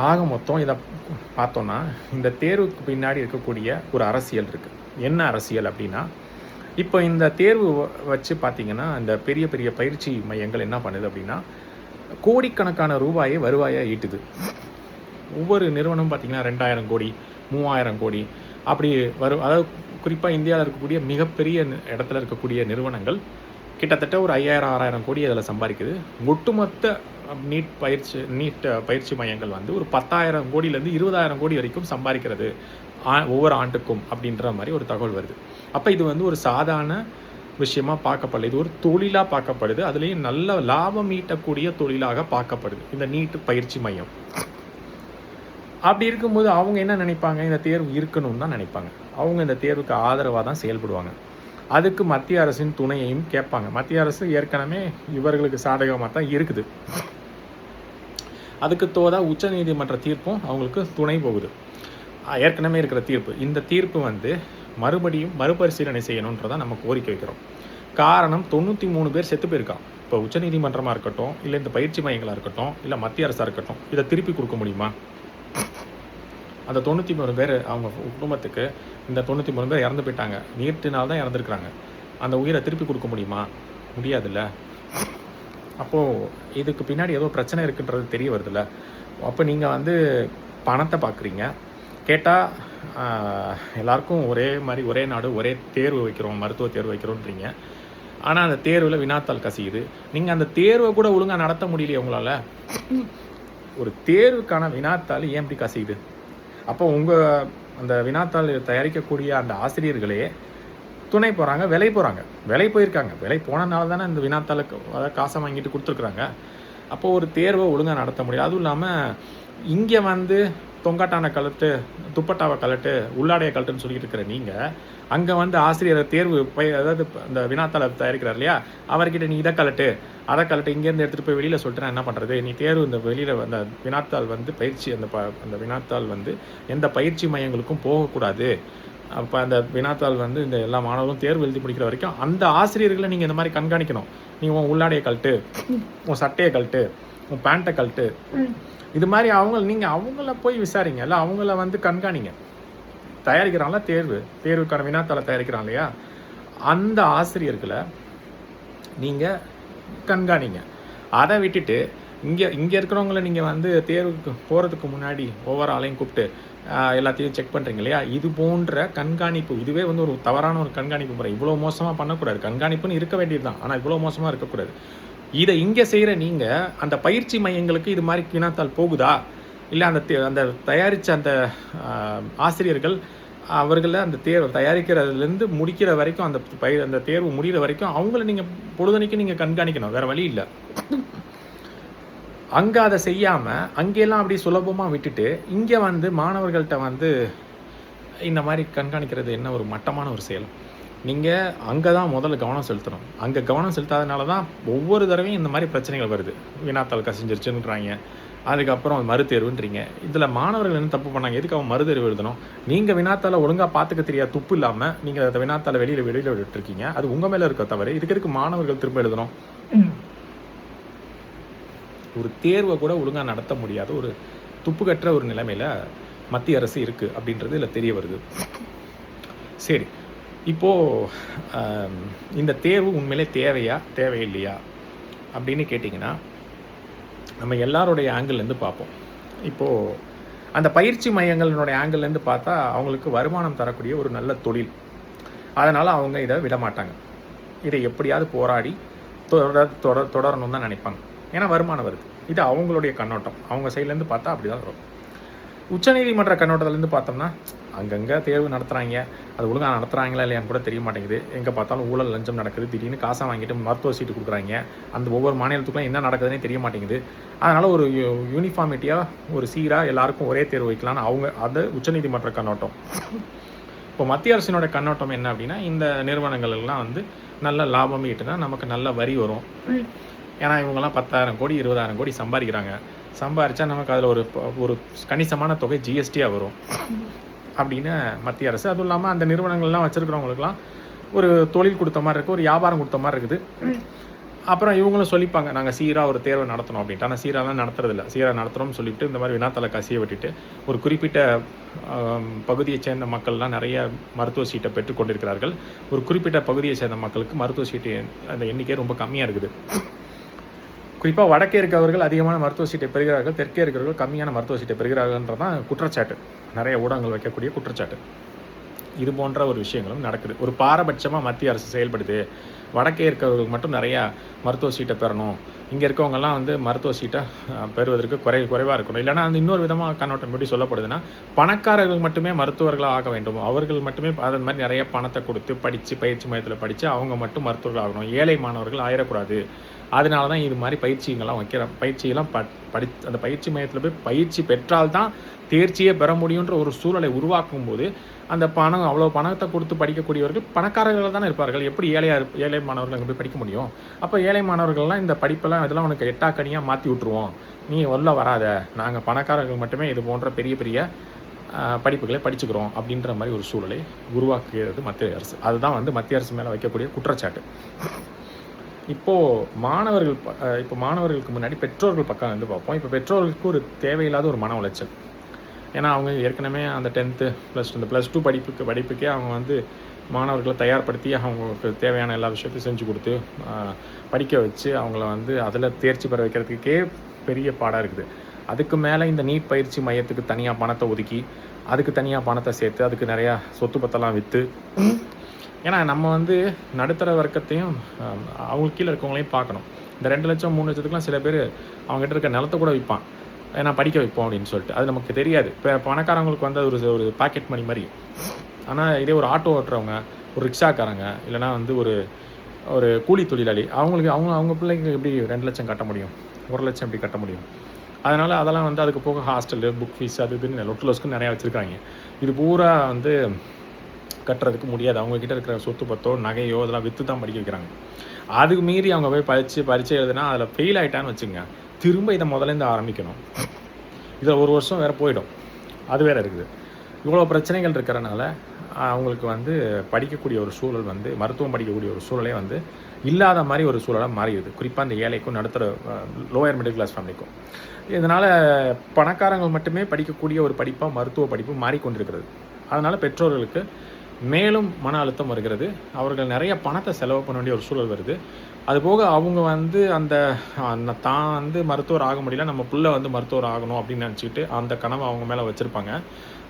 ஆக மொத்தம் இதை பார்த்தோன்னா, இந்த தேர்வுக்கு பின்னாடி இருக்கக்கூடிய ஒரு அரசியல் இருக்குது. என்ன அரசியல் அப்படின்னா, இப்போ இந்த தேர்வு வச்சு பார்த்திங்கன்னா, இந்த பெரிய பெரிய பயிற்சி மையங்கள் என்ன பண்ணுது அப்படின்னா, கோடிக்கணக்கான வருவாயை ஈட்டுது. ஒவ்வொரு நிறுவனமும் பார்த்திங்கன்னா 2000 கோடி 3000 கோடி அப்படி வரும். அதாவது குறிப்பாக இந்தியாவில் இருக்கக்கூடிய மிகப்பெரிய இடத்துல இருக்கக்கூடிய நிறுவனங்கள் கிட்டத்தட்ட ஒரு 5000-6000 கோடி அதில் சம்பாதிக்குது. ஒட்டுமொத்த நீட் பயிற்சி மையங்கள் வந்து ஒரு 10,000 கோடியிலேருந்து 20,000 கோடி வரைக்கும் சம்பாதிக்கிறது ஒவ்வொரு ஆண்டுக்கும் அப்படின்ற மாதிரி ஒரு தகவல் வருது. அப்போ இது வந்து ஒரு சாதாரண விஷயமாக பார்க்கப்படுது, இது ஒரு தொழிலாக பார்க்கப்படுது, அதுலேயும் நல்ல லாபம் ஈட்டக்கூடிய தொழிலாக பார்க்கப்படுது இந்த நீட் பயிற்சி மையம். அப்படி இருக்கும்போது அவங்க என்ன நினைப்பாங்க, இந்த தேர்வு இருக்கணும்னு தான் நினைப்பாங்க. அவங்க இந்த தேர்வுக்கு ஆதரவாக தான் செயல்படுவாங்க. அதுக்கு மத்திய அரசின் துணையையும் கேட்பாங்க. மத்திய அரசு ஏற்கனவே இவர்களுக்கு சாதகமாக தான் இருக்குது. அதுக்கு தோதாக உச்சநீதிமன்ற தீர்ப்பும் அவங்களுக்கு துணை போகுது. ஏற்கனவே இருக்கிற தீர்ப்பு, இந்த தீர்ப்பு வந்து மறுபடியும் மறுபரிசீலனை செய்யணுன்றதான் நம்ம கோரிக்கை வைக்கிறோம். காரணம், 93 பேர் செத்து போயிருக்கான். இப்போ உச்சநீதிமன்றமாக இருக்கட்டும், இல்லை இந்த பயிற்சி மையங்களாக இருக்கட்டும், இல்லை மத்திய அரசாக இருக்கட்டும், இதை திருப்பி கொடுக்க முடியுமா? அந்த 93 பேர் அவங்க குடும்பத்துக்கு, இந்த 93 பேர் இறந்து போயிட்டாங்க, நீட்டினால் தான் இறந்துருக்குறாங்க. அந்த உயிரை திருப்பி கொடுக்க முடியுமா? முடியாதுல்ல. அப்போது இதுக்கு பின்னாடி ஏதோ பிரச்சனை இருக்குன்றது தெரிய வருதுல்ல. அப்போ நீங்கள் வந்து பணத்தை பார்க்குறீங்க. கேட்டால் எல்லாருக்கும் ஒரே மாதிரி ஒரே நாடு ஒரே தேர்வு வைக்கிறோம், மருத்துவ தேர்வு வைக்கிறோன்றீங்க. ஆனால் அந்த தேர்வில் வினாத்தாள் கசியுது. நீங்கள் அந்த தேர்வை கூட ஒழுங்காக நடத்த முடியலையே உங்களால். ஒரு தேர்வுக்கான வினாத்தாள் ஏன் இப்படி கசியுது? அப்போ உங்கள் அந்த வினாத்தாள் தயாரிக்கக்கூடிய அந்த ஆசிரியர்களே துணை போகிறாங்க, விலை போயிருக்காங்க. விலை போனனால தானே இந்த வினாத்தாளுக்கு அதாவது காசை வாங்கிட்டு கொடுத்துருக்குறாங்க. அப்போது ஒரு தேர்வை ஒழுங்காக நடத்த முடியாது. அதுவும் இல்லாமல் இங்கே வந்து தொங்காட்டான கலட்டு, துப்பட்டாவை கலட்டு, உள்ளாடையை கலட்டுன்னு சொல்லிட்டு இருக்கிற நீங்கள் அங்கே வந்து ஆசிரியர் தேர்வு அதாவது இந்த வினாத்தாளை தயாரிக்கிறார் இல்லையா, அவர்கிட்ட நீ இதை கலட்டு அதை கலட்டு இங்கேருந்து எடுத்துகிட்டு போய் வெளியில் சொல்லிட்டு நான் என்ன பண்ணுறது, நீ தேர்வு இந்த வெளியில் அந்த வினாத்தாள் வந்து பயிற்சி அந்த வினாத்தாள் வந்து எந்த பயிற்சி மையங்களுக்கும் போகக்கூடாது. அப்போ அந்த வினாத்தாள் வந்து இந்த எல்லா மாணவர்களும் தேர்வு எழுதி முடிக்கிற வரைக்கும் அந்த ஆசிரியர்களை நீங்கள் இந்த மாதிரி கண்காணிக்கணும். நீ உன் உள்ளாடையை கழட்டு, உன் சட்டையை கழட்டு, உன் பேண்ட்டை கழட்டு, இது மாதிரி நீங்கள் அவங்கள போய் விசாரிங்க, இல்லை அவங்கள வந்து கண்காணிங்க. தயாரிக்கிறாங்களா தேர்வுக்கான வினாத்தாளை தயாரிக்கிறாங்க இல்லையா, அந்த ஆசிரியர்களை நீங்கள் கண்காணிங்க. அதை விட்டுட்டு இங்கே இருக்கிறவங்கள நீங்கள் வந்து தேர்வுக்கு போகிறதுக்கு முன்னாடி ஒவ்வொரு ஆளையும் கூப்பிட்டு எல்லாத்தையும் செக் பண்ணுறீங்க இல்லையா, இது போன்ற கண்காணிப்பு இதுவே வந்து ஒரு தவறான ஒரு கண்காணிப்பு முறை. இவ்வளோ மோசமாக பண்ணக்கூடாது. கண்காணிப்புன்னு இருக்க வேண்டியது தான், ஆனால் இவ்வளோ மோசமாக இருக்கக்கூடாது. இதை இங்கே செய்கிற நீங்கள் அந்த பயிற்சி மையங்களுக்கு இது மாதிரி வினாத்தாள் போகுதா, இல்லை அந்த தயாரித்த அந்த ஆசிரியர்கள் அவர்களை அந்த தேர்வு தயாரிக்கிறதுலேருந்து முடிக்கிற வரைக்கும் அந்த தேர்வு முடிகிற வரைக்கும் அவங்கள நீங்கள் பொழுதனைக்கு நீங்கள் கண்காணிக்கணும், வேறு வழி இல்லை. அங்கே அதை செய்யாமல் அங்கெல்லாம் அப்படி சுலபமாக விட்டுட்டு இங்கே வந்து மாணவர்கள்ட்ட வந்து இந்த மாதிரி கண்காணிக்கிறது என்ன ஒரு மட்டமான ஒரு செயல். நீங்கள் அங்கே தான் முதல்ல கவனம் செலுத்தணும். அங்கே கவனம் செலுத்தாதனால தான் ஒவ்வொரு தடவையும் இந்த மாதிரி பிரச்சனைகள் வருது. வினாத்தாள் கசிஞ்சிருச்சுன்றாங்க, அதுக்கப்புறம் மறுதேர்வுன்றீங்க. இதில் மாணவர்கள் என்ன தப்பு பண்ணாங்க, எதுக்கு அவன் மறுதேர்வு எழுதணும்? நீங்கள் வினாத்தாளை ஒழுங்காக பார்த்துக்க தெரியாது, துப்பு இல்லாமல் நீங்கள் அந்த வினாத்தாளை வெளியில் விட்டுருக்கீங்க, அது உங்கள் மேலே இருக்க தவிர இதுக்கு எதுக்கு மாணவர்கள் திரும்ப எழுதணும்? ஒரு தேர்வை கூட ஒழுங்காக நடத்த முடியாத ஒரு துப்புக்கற்ற ஒரு நிலைமையில் மத்திய அரசு இருக்குது அப்படின்றது இதில் தெரிய வருது. சரி, இப்போது இந்த தேர்வு உண்மையிலே தேவையில்லையா அப்படின்னு கேட்டிங்கன்னா நம்ம எல்லாருடைய ஆங்கிள்லேருந்து பார்ப்போம். இப்போது அந்த பயிற்சி மையங்களினுடைய ஆங்கிள்லேருந்து பார்த்தா அவங்களுக்கு வருமானம் தரக்கூடிய ஒரு நல்ல தொழில், அதனால் அவங்க இதை விடமாட்டாங்க. இதை எப்படியாவது போராடி தொடரணும்னு தான் நினைப்பாங்க, ஏன்னா வருமானம் வருது. இது அவங்களுடைய கண்ணோட்டம், அவங்க சைட்லேருந்து பார்த்தா அப்படி தான் வரும். உச்சநீதிமன்ற கண்ணோட்டத்துலேருந்து பார்த்தோம்னா அங்கங்கே தேர்வு நடத்துகிறாங்க, அது ஒழுங்காக நடத்துகிறாங்களா இல்லையான்னு கூட தெரிய மாட்டேங்குது. எங்கே பார்த்தாலும் ஊழல் லஞ்சம் நடக்குது, திடீர்னு காசை வாங்கிட்டு மருத்துவ சீட்டு கொடுக்குறாங்க, அந்த ஒவ்வொரு மாநிலத்துக்குலாம் என்ன நடக்குதுன்னே தெரிய மாட்டேங்குது. அதனால் ஒரு யூனிஃபார்மிட்டியாக ஒரு சீராக எல்லாருக்கும் ஒரே தேர்வு வைக்கலான்னு அது உச்சநீதிமன்ற கண்ணோட்டம். இப்போ மத்திய அரசினோட கண்ணோட்டம் என்ன அப்படின்னா, இந்த நிறுவனங்கள் எல்லாம் வந்து நல்ல லாபம் ஈட்டுனா நமக்கு நல்ல வரி வரும். ஏன்னா இவங்கெல்லாம் 10,000 கோடி 20,000 கோடி சம்பாதிக்கிறாங்க, சம்பாதிச்சா நமக்கு அதில் ஒரு கணிசமான தொகை ஜிஎஸ்டியாக வரும் அப்படின்னு மத்திய அரசு. அதுவும் இல்லாமல் அந்த நிறுவனங்கள்லாம் வச்சுருக்கிறவங்களுக்குலாம் ஒரு தொழில் கொடுத்த மாதிரி இருக்குது, ஒரு வியாபாரம் கொடுத்த மாதிரி இருக்குது. அப்புறம் இவங்களும் சொல்லிப்பாங்க, நாங்கள் சீராக ஒரு தேர்வை நடத்தணும் அப்படின்ட்டு. ஆனால் சீராலாம் நடத்துறதில்ல. சீராக நடத்துகிறோம்னு சொல்லிவிட்டு இந்த மாதிரி வினாத்தாளை கசிய விட்டுட்டு ஒரு குறிப்பிட்ட பகுதியை சேர்ந்த மக்கள்லாம் நிறைய மருத்துவ சீட்டை பெற்றுக் கொண்டிருக்கிறார்கள். ஒரு குறிப்பிட்ட பகுதியை சேர்ந்த மக்களுக்கு மருத்துவ சீட்டு அந்த எண்ணிக்கை ரொம்ப கம்மியாக இருக்குது. குறிப்பாக வடக்கே இருக்கவர்கள் அதிகமான மருத்துவ சீட்டை பெறுகிறார்கள், தெற்கே இருக்கிறவர்கள் கம்மியான மருத்துவ சீட்டை பெறுகிறார்கள்ன்றதான் குற்றச்சாட்டு, நிறைய ஊடகங்கள் வைக்கக்கூடிய குற்றச்சாட்டு. இது போன்ற ஒரு விஷயங்களும் நடக்குது. ஒரு பாரபட்சமாக மத்திய அரசு செயல்படுது. வடக்கே இருக்கிறவங்களுக்கு மட்டும் நிறையா மருத்துவ சீட்டை பெறணும், இங்கே இருக்கவங்கெல்லாம் வந்து மருத்துவ சீட்டை பெறுவதற்கு குறைவாக இருக்கணும். இல்லைனா அந்த இன்னொரு விதமாக கண்ணோட்டம் எப்படி சொல்லப்படுதுன்னா, பணக்காரர்கள் மட்டுமே மருத்துவர்களாக ஆக வேண்டும், அவர்கள் மட்டுமே அது மாதிரி நிறைய பணத்தை கொடுத்து படித்து பயிற்சி மையத்தில் படித்து அவங்க மட்டும் மருத்துவர்கள் ஆகணும், ஏழை மாணவர்கள் ஆயிடக்கூடாது. அதனால தான் இது மாதிரி பயிற்சிகள்லாம் வைக்கிறேன். பயிற்சியெல்லாம் அந்த பயிற்சி மையத்தில் போய் பயிற்சி பெற்றால்தான் தேர்ச்சியே பெற முடியுன்ற ஒரு சூழலை உருவாக்கும் போது அந்த பணம் அவ்வளோ பணத்தை கொடுத்து படிக்கக்கூடியவர்கள் பணக்காரர்கள் தானே இருப்பார்கள். எப்படி ஏழை மாணவர்கள் அங்கே போய் படிக்க முடியும்? அப்போ ஏழை மாணவர்கள்லாம் இந்த படிப்பெல்லாம் இதெல்லாம் உனக்கு எட்டாக்கனியாக மாற்றி விட்ருவோம், நீ உள்ள வராத, நாங்கள் பணக்காரர்கள் மட்டுமே இது போன்ற பெரிய பெரிய படிப்புகளை படிச்சுக்கிறோம் அப்படின்ற மாதிரி ஒரு சூழலை உருவாக்குகிறது மத்திய அரசு. அதுதான் வந்து மத்திய அரசு மேலே வைக்கக்கூடிய குற்றச்சாட்டு. இப்போது மாணவர்களுக்கு முன்னாடி பெற்றோர்கள் பக்கம் வந்து பார்ப்போம். இப்போ பெற்றோர்களுக்கு ஒரு தேவையில்லாத ஒரு மன உளைச்சல். ஏன்னா அவங்க ஏற்கனவே அந்த 10th +2 படிப்புக்கே அவங்க வந்து மாணவர்களை தயார்படுத்தி அவங்களுக்கு தேவையான எல்லா விஷயத்தையும் செஞ்சு கொடுத்து படிக்க வச்சு அவங்கள வந்து அதில் தேர்ச்சி பெற வைக்கிறதுக்கே பெரிய பாடாக இருக்குது. அதுக்கு மேலே இந்த நீட் பயிற்சி மையத்துக்கு தனியாக பணத்தை ஒதுக்கி அதுக்கு தனியாக பணத்தை சேர்த்து அதுக்கு நிறையா சொத்து பத்தெல்லாம் விற்று, ஏன்னா நம்ம வந்து நடுத்தர வர்க்கத்தையும் அவங்களுக்கு கீழே இருக்கவங்களையும் பார்க்கணும். இந்த 2 லட்சம் 3 லட்சத்துக்குலாம் சில பேர் அவங்ககிட்ட இருக்க நிலத்தை கூட விற்பான், ஏன்னா படிக்க வைப்போம் அப்படின்னு சொல்லிட்டு. அது நமக்கு தெரியாது. இப்போ பணக்காரங்களுக்கு வந்து ஒரு பாக்கெட் மணி மாதிரி. ஆனால் இதே ஒரு ஆட்டோ ஓட்டுறவங்க, ஒரு ரிக்ஷாக்காரங்க, இல்லைனா வந்து ஒரு கூலி தொழிலாளி, அவங்க பிள்ளைங்க எப்படி 2 லட்சம் கட்ட முடியும்? 1,00,000 எப்படி கட்ட முடியும்? அதனால் அதெல்லாம் வந்து அதுக்கு போக ஹாஸ்டலு, புக் ஃபீஸ் அது இதுன்னு லொஸ்க்கு நிறையா வச்சுருக்காங்க. இது பூரா வந்து கட்டுறதுக்கு முடியாது. அவங்கக்கிட்ட இருக்கிற சொத்து பத்தோ நகையோ அதெல்லாம் விற்று தான் படிக்க வைக்கிறாங்க. அதுக்கு மீறி அவங்க போய் பரீட்சை எழுதுனா அதில் ஃபெயில் ஆகிட்டான்னு வச்சுங்க, திரும்ப இதை முதலேருந்து ஆரம்பிக்கணும். இதில் 1 வருஷம் வேறு போயிடும். அது வேறு இருக்குது. இவ்வளோ பிரச்சனைகள் இருக்கிறனால அவங்களுக்கு வந்து படிக்கக்கூடிய ஒரு சூழல் வந்து மருத்துவம் படிக்கக்கூடிய ஒரு சூழலே வந்து இல்லாத மாதிரி ஒரு சூழலாக மாறிடுது. குறிப்பாக இந்த ஏழைக்கும் நடுத்தர லோயர் மிடில் கிளாஸ் ஃபேமிலிக்கும். இதனால் பணக்காரங்க மட்டுமே படிக்கக்கூடிய ஒரு படிப்பாக மருத்துவ படிப்பு மாறிக்கொண்டிருக்கிறது. அதனால் பெற்றோர்களுக்கு மேலும் மன அழுத்தம் வருகிறது. அவர்கள் நிறைய பணத்தை செலவு பண்ண வேண்டிய ஒரு சூழல் வருது. அதுபோக அவங்க வந்து அந்த தான் வந்து மருத்துவர் ஆக முடியல, நம்ம பிள்ளை வந்து மருத்துவர் ஆகணும் அப்படின்னு நினச்சிக்கிட்டு அந்த கனவை அவங்க மேலே வச்சுருப்பாங்க.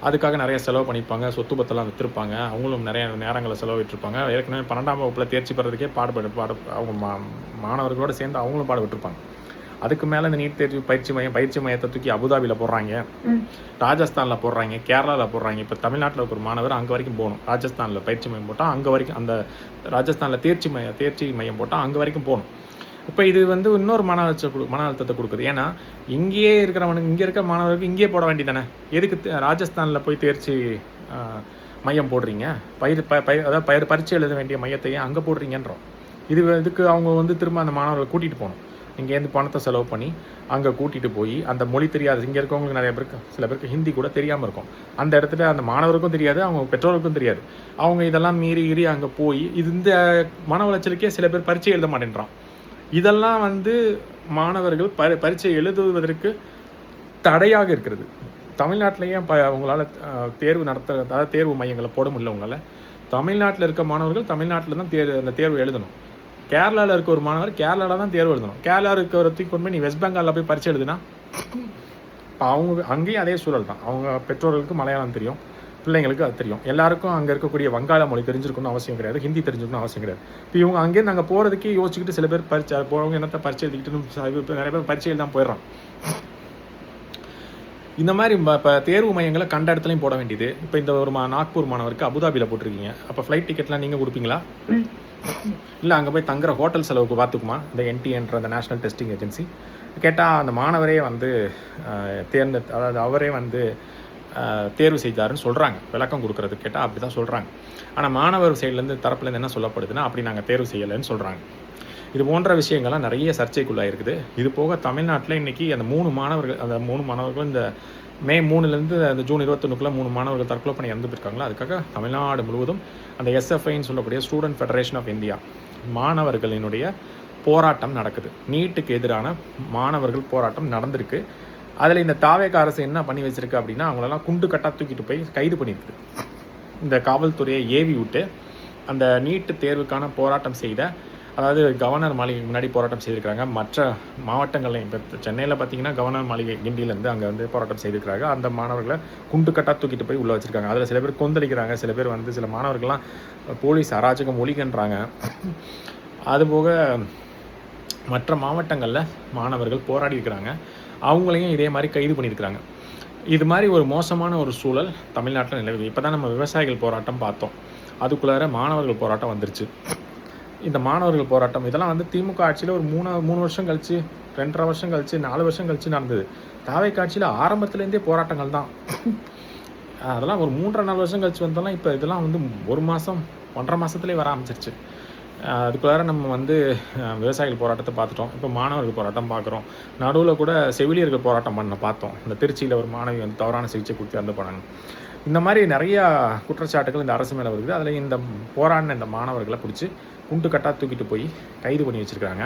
அதுக்காக நிறைய செலவு பண்ணியிருப்பாங்க, சொத்து பத்தெல்லாம் விற்றுருப்பாங்க, அவங்களும் நிறைய நேரங்களை செலவிட்டிருப்பாங்க. ஏற்கனவே 12ஆம் வகுப்பில் தேர்ச்சி பெறதுக்கே அவங்க மாணவர்களோடு சேர்ந்து அவங்களும் பாடுபட்டிருப்பாங்க. அதுக்கு மேலே இந்த நீட் தேர்வு பயிற்சி மையத்தை தூக்கி அபுதாபியில் போடுறாங்க, ராஜஸ்தானில் போடுறாங்க, கேரளாவில் போடுறாங்க. இப்போ தமிழ்நாட்டில் இருக்கிற மாணவர் அங்கே வரைக்கும் போகணும். ராஜஸ்தானில் பயிற்சி மையம் போட்டால் அங்கே வரைக்கும், அந்த ராஜஸ்தானில் தேர்ச்சி மையம் போட்டால் அங்கே வரைக்கும் போகணும். இப்போ இது வந்து இன்னொரு மன அழுத்தத்தை கொடுக்குது. ஏன்னா இங்கே இருக்க மாணவர்களுக்கு இங்கேயே போட வேண்டியதானே, எதுக்கு ராஜஸ்தானில் போய் தேர்ச்சி மையம் போடுறீங்க? அதாவது பரீட்சை எழுத வேண்டிய மையத்தையே அங்கே போடுறீங்கன்றோம். இதுக்கு அவங்க வந்து திரும்ப அந்த மாணவர்களை கூட்டிகிட்டு போகணும். இங்கேருந்து பணத்தை செலவு பண்ணி அங்கே கூட்டிகிட்டு போய் அந்த மொழி தெரியாது, இங்கே இருக்கவங்களுக்கு நிறைய பேருக்கு, சில பேருக்கு ஹிந்தி கூட தெரியாமல் இருக்கும். அந்த இடத்துல அந்த மாணவருக்கும் தெரியாது, அவங்க பெற்றோருக்கும் தெரியாது. அவங்க இதெல்லாம் மீறி அங்கே போய் இந்த மன உளைச்சலுக்கே சில பேர் பரீட்சை எழுத மாட்டேன்றான். இதெல்லாம் வந்து மாணவர்கள் பரீட்சை எழுதுவதற்கு தடையாக இருக்கிறது. தமிழ்நாட்டிலேயே அவங்களால தேர்வு அதாவது தேர்வு மையங்களை போட முடியல. உங்களால் தமிழ்நாட்டில் இருக்க மாணவர்கள் தமிழ்நாட்டில் தான் அந்த தேர்வு எழுதணும். கேரளாவில் இருக்க ஒரு மாணவர் கேரளாவில் தான் தேர்வு எழுதணும். கேரளா இருக்கிறதுக்கு கொண்டு போய் நீ வெஸ்ட் பெங்காலில் போய் பரீட்சை எழுதுனா அவங்க அங்கேயும் அதே சூழல் தான். அவங்க பெற்றோர்களுக்கு மலையாளம் தெரியும், பிள்ளைங்களுக்கு அது தெரியும். எல்லாருக்கும் அங்கே இருக்கக்கூடிய வங்காள மொழி தெரிஞ்சிருக்கணும்னு அவசியம் கிடையாது, ஹிந்தி தெரிஞ்சிருக்கணும்னு அவசியம் கிடையாது. இப்போ இவங்க அங்கேருந்து நாங்கள் போகிறதுக்கே யோசிச்சுக்கிட்டு சில பேர் போகிறவங்க என்னத்தை பரீட்சை எழுதிக்கிட்டு நிறைய பேர் பரீட்சை எழுதாமல் போயிடுறான். இந்த மாதிரி இப்போ தேர்வு மையங்களை கண்ட இடத்துலையும் போட வேண்டியது. இப்போ இந்த ஒரு நாக்பூர் மாணவருக்கு அபுதாபியில் போட்டிருக்கீங்க, அப்போ ஃப்ளைட் டிக்கெட்லாம் நீங்கள் கொடுப்பீங்களா? இல்லை அங்கே போய் தங்குற ஹோட்டல் செலவுக்கு பார்த்துக்குமா இந்த என்டிஏன்ற அந்த நேஷ்னல் டெஸ்டிங் ஏஜென்சி? கேட்டால் அந்த மாணவரே வந்து அதாவது அவரே வந்து தேர்வு செய்தாருன்னு சொல்கிறாங்க. விளக்கம் கொடுக்குறதுக்கு கேட்டால் அப்படி தான் சொல்கிறாங்க. ஆனால் மாணவர் சைட்லேருந்து தரப்புலேருந்து என்ன சொல்லப்படுதுன்னா அப்படி நாங்கள் தேர்வு செய்யலைன்னு சொல்கிறாங்க. இது போன்ற விஷயங்கள்லாம் நிறைய சர்ச்சைக்குள்ளாக இருக்குது. இது போக தமிழ்நாட்டில் இன்றைக்கி அந்த 3 மாணவர்கள் இந்த மே 3லேருந்து அந்த ஜூன் 21க்குள்ளே 3 மாணவர்கள் தற்கொலை பண்ணி இறந்து போயிருக்காங்களா. அதுக்காக தமிழ்நாடு முழுவதும் அந்த எஸ்எஃப்ஐன்னு சொல்லக்கூடிய ஸ்டூடெண்ட் ஃபெடரேஷன் ஆஃப் இந்தியா மாணவர்களினுடைய போராட்டம் நடக்குது. நீட்டுக்கு எதிரான மாணவர்கள் போராட்டம் நடந்திருக்கு. அதில் இந்த தாவேக அரசு என்ன பண்ணி வச்சிருக்கு அப்படின்னா அவங்களெல்லாம் குண்டு கட்டாக தூக்கிட்டு போய் கைது பண்ணியிருக்கு. இந்த காவல்துறையை ஏவி விட்டு அந்த நீட்டு தேர்வுக்கான போராட்டம் செய்த, அதாவது கவர்னர் மாளிகை முன்னாடி போராட்டம் செய்திருக்கிறாங்க. மற்ற மாவட்டங்கள்லையும் இப்போ சென்னையில் பார்த்தீங்கன்னா கவர்னர் மாளிகை கிண்டியிலேருந்து அங்கே வந்து போராட்டம் செய்திருக்கிறாங்க. அந்த மாணவர்களை குண்டு கட்டாக தூக்கிட்டு போய் உள்ளே வச்சுருக்காங்க. அதில் சில பேர் கொந்தளிக்கிறாங்க, சில பேர் வந்து சில மாணவர்கள்லாம் போலீஸ் அராஜகம் ஒழிக்கின்றாங்க. அதுபோக மற்ற மாவட்டங்களில் மாணவர்கள் போராடி இருக்கிறாங்க, அவங்களையும் இதே மாதிரி கைது பண்ணியிருக்கிறாங்க. இது மாதிரி ஒரு மோசமான ஒரு சூழல் தமிழ்நாட்டில் நிலவுது. இப்போ தான் நம்ம விவசாயிகள் போராட்டம் பார்த்தோம், அதுக்குள்ளார மாணவர்கள் போராட்டம் வந்துருச்சு. இந்த மாணவர்கள் போராட்டம் இதெல்லாம் வந்து திமுக ஆட்சியில் ஒரு 3 வருஷம் கழிச்சு, 2.5 வருஷம் கழிச்சு, 4 வருஷம் கழிச்சு நடந்தது. தாவேக ஆட்சியில் ஆரம்பத்துலேருந்தே போராட்டங்கள் தான். அதெல்லாம் ஒரு 3.5 வருஷம் கழிச்சு வந்தாலும் இப்போ இதெல்லாம் வந்து 1 மாதம் 1.5 மாதத்துலேயே வர ஆரம்பிச்சிருச்சு. அதுக்குள்ளார நம்ம வந்து விவசாயிகள் போராட்டத்தை பார்த்துட்டோம், இப்போ மாணவர்கள் போராட்டம் பார்க்குறோம். நடுவில் கூட செவிலியர்கள் போராட்டம் பார்த்தோம். இந்த திருச்சியில் ஒரு மாணவி வந்து தவறான சிகிச்சை கொடுத்து இறந்து போனாங்க. இந்த மாதிரி நிறையா குற்றச்சாட்டுகள் இந்த அரசு மேலே வருது. அதில் இந்த போராடின இந்த மாணவர்களை பிடிச்சி குண்டு கட்டாக தூக்கிட்டு போய் கைது பண்ணி வச்சுருக்காங்க.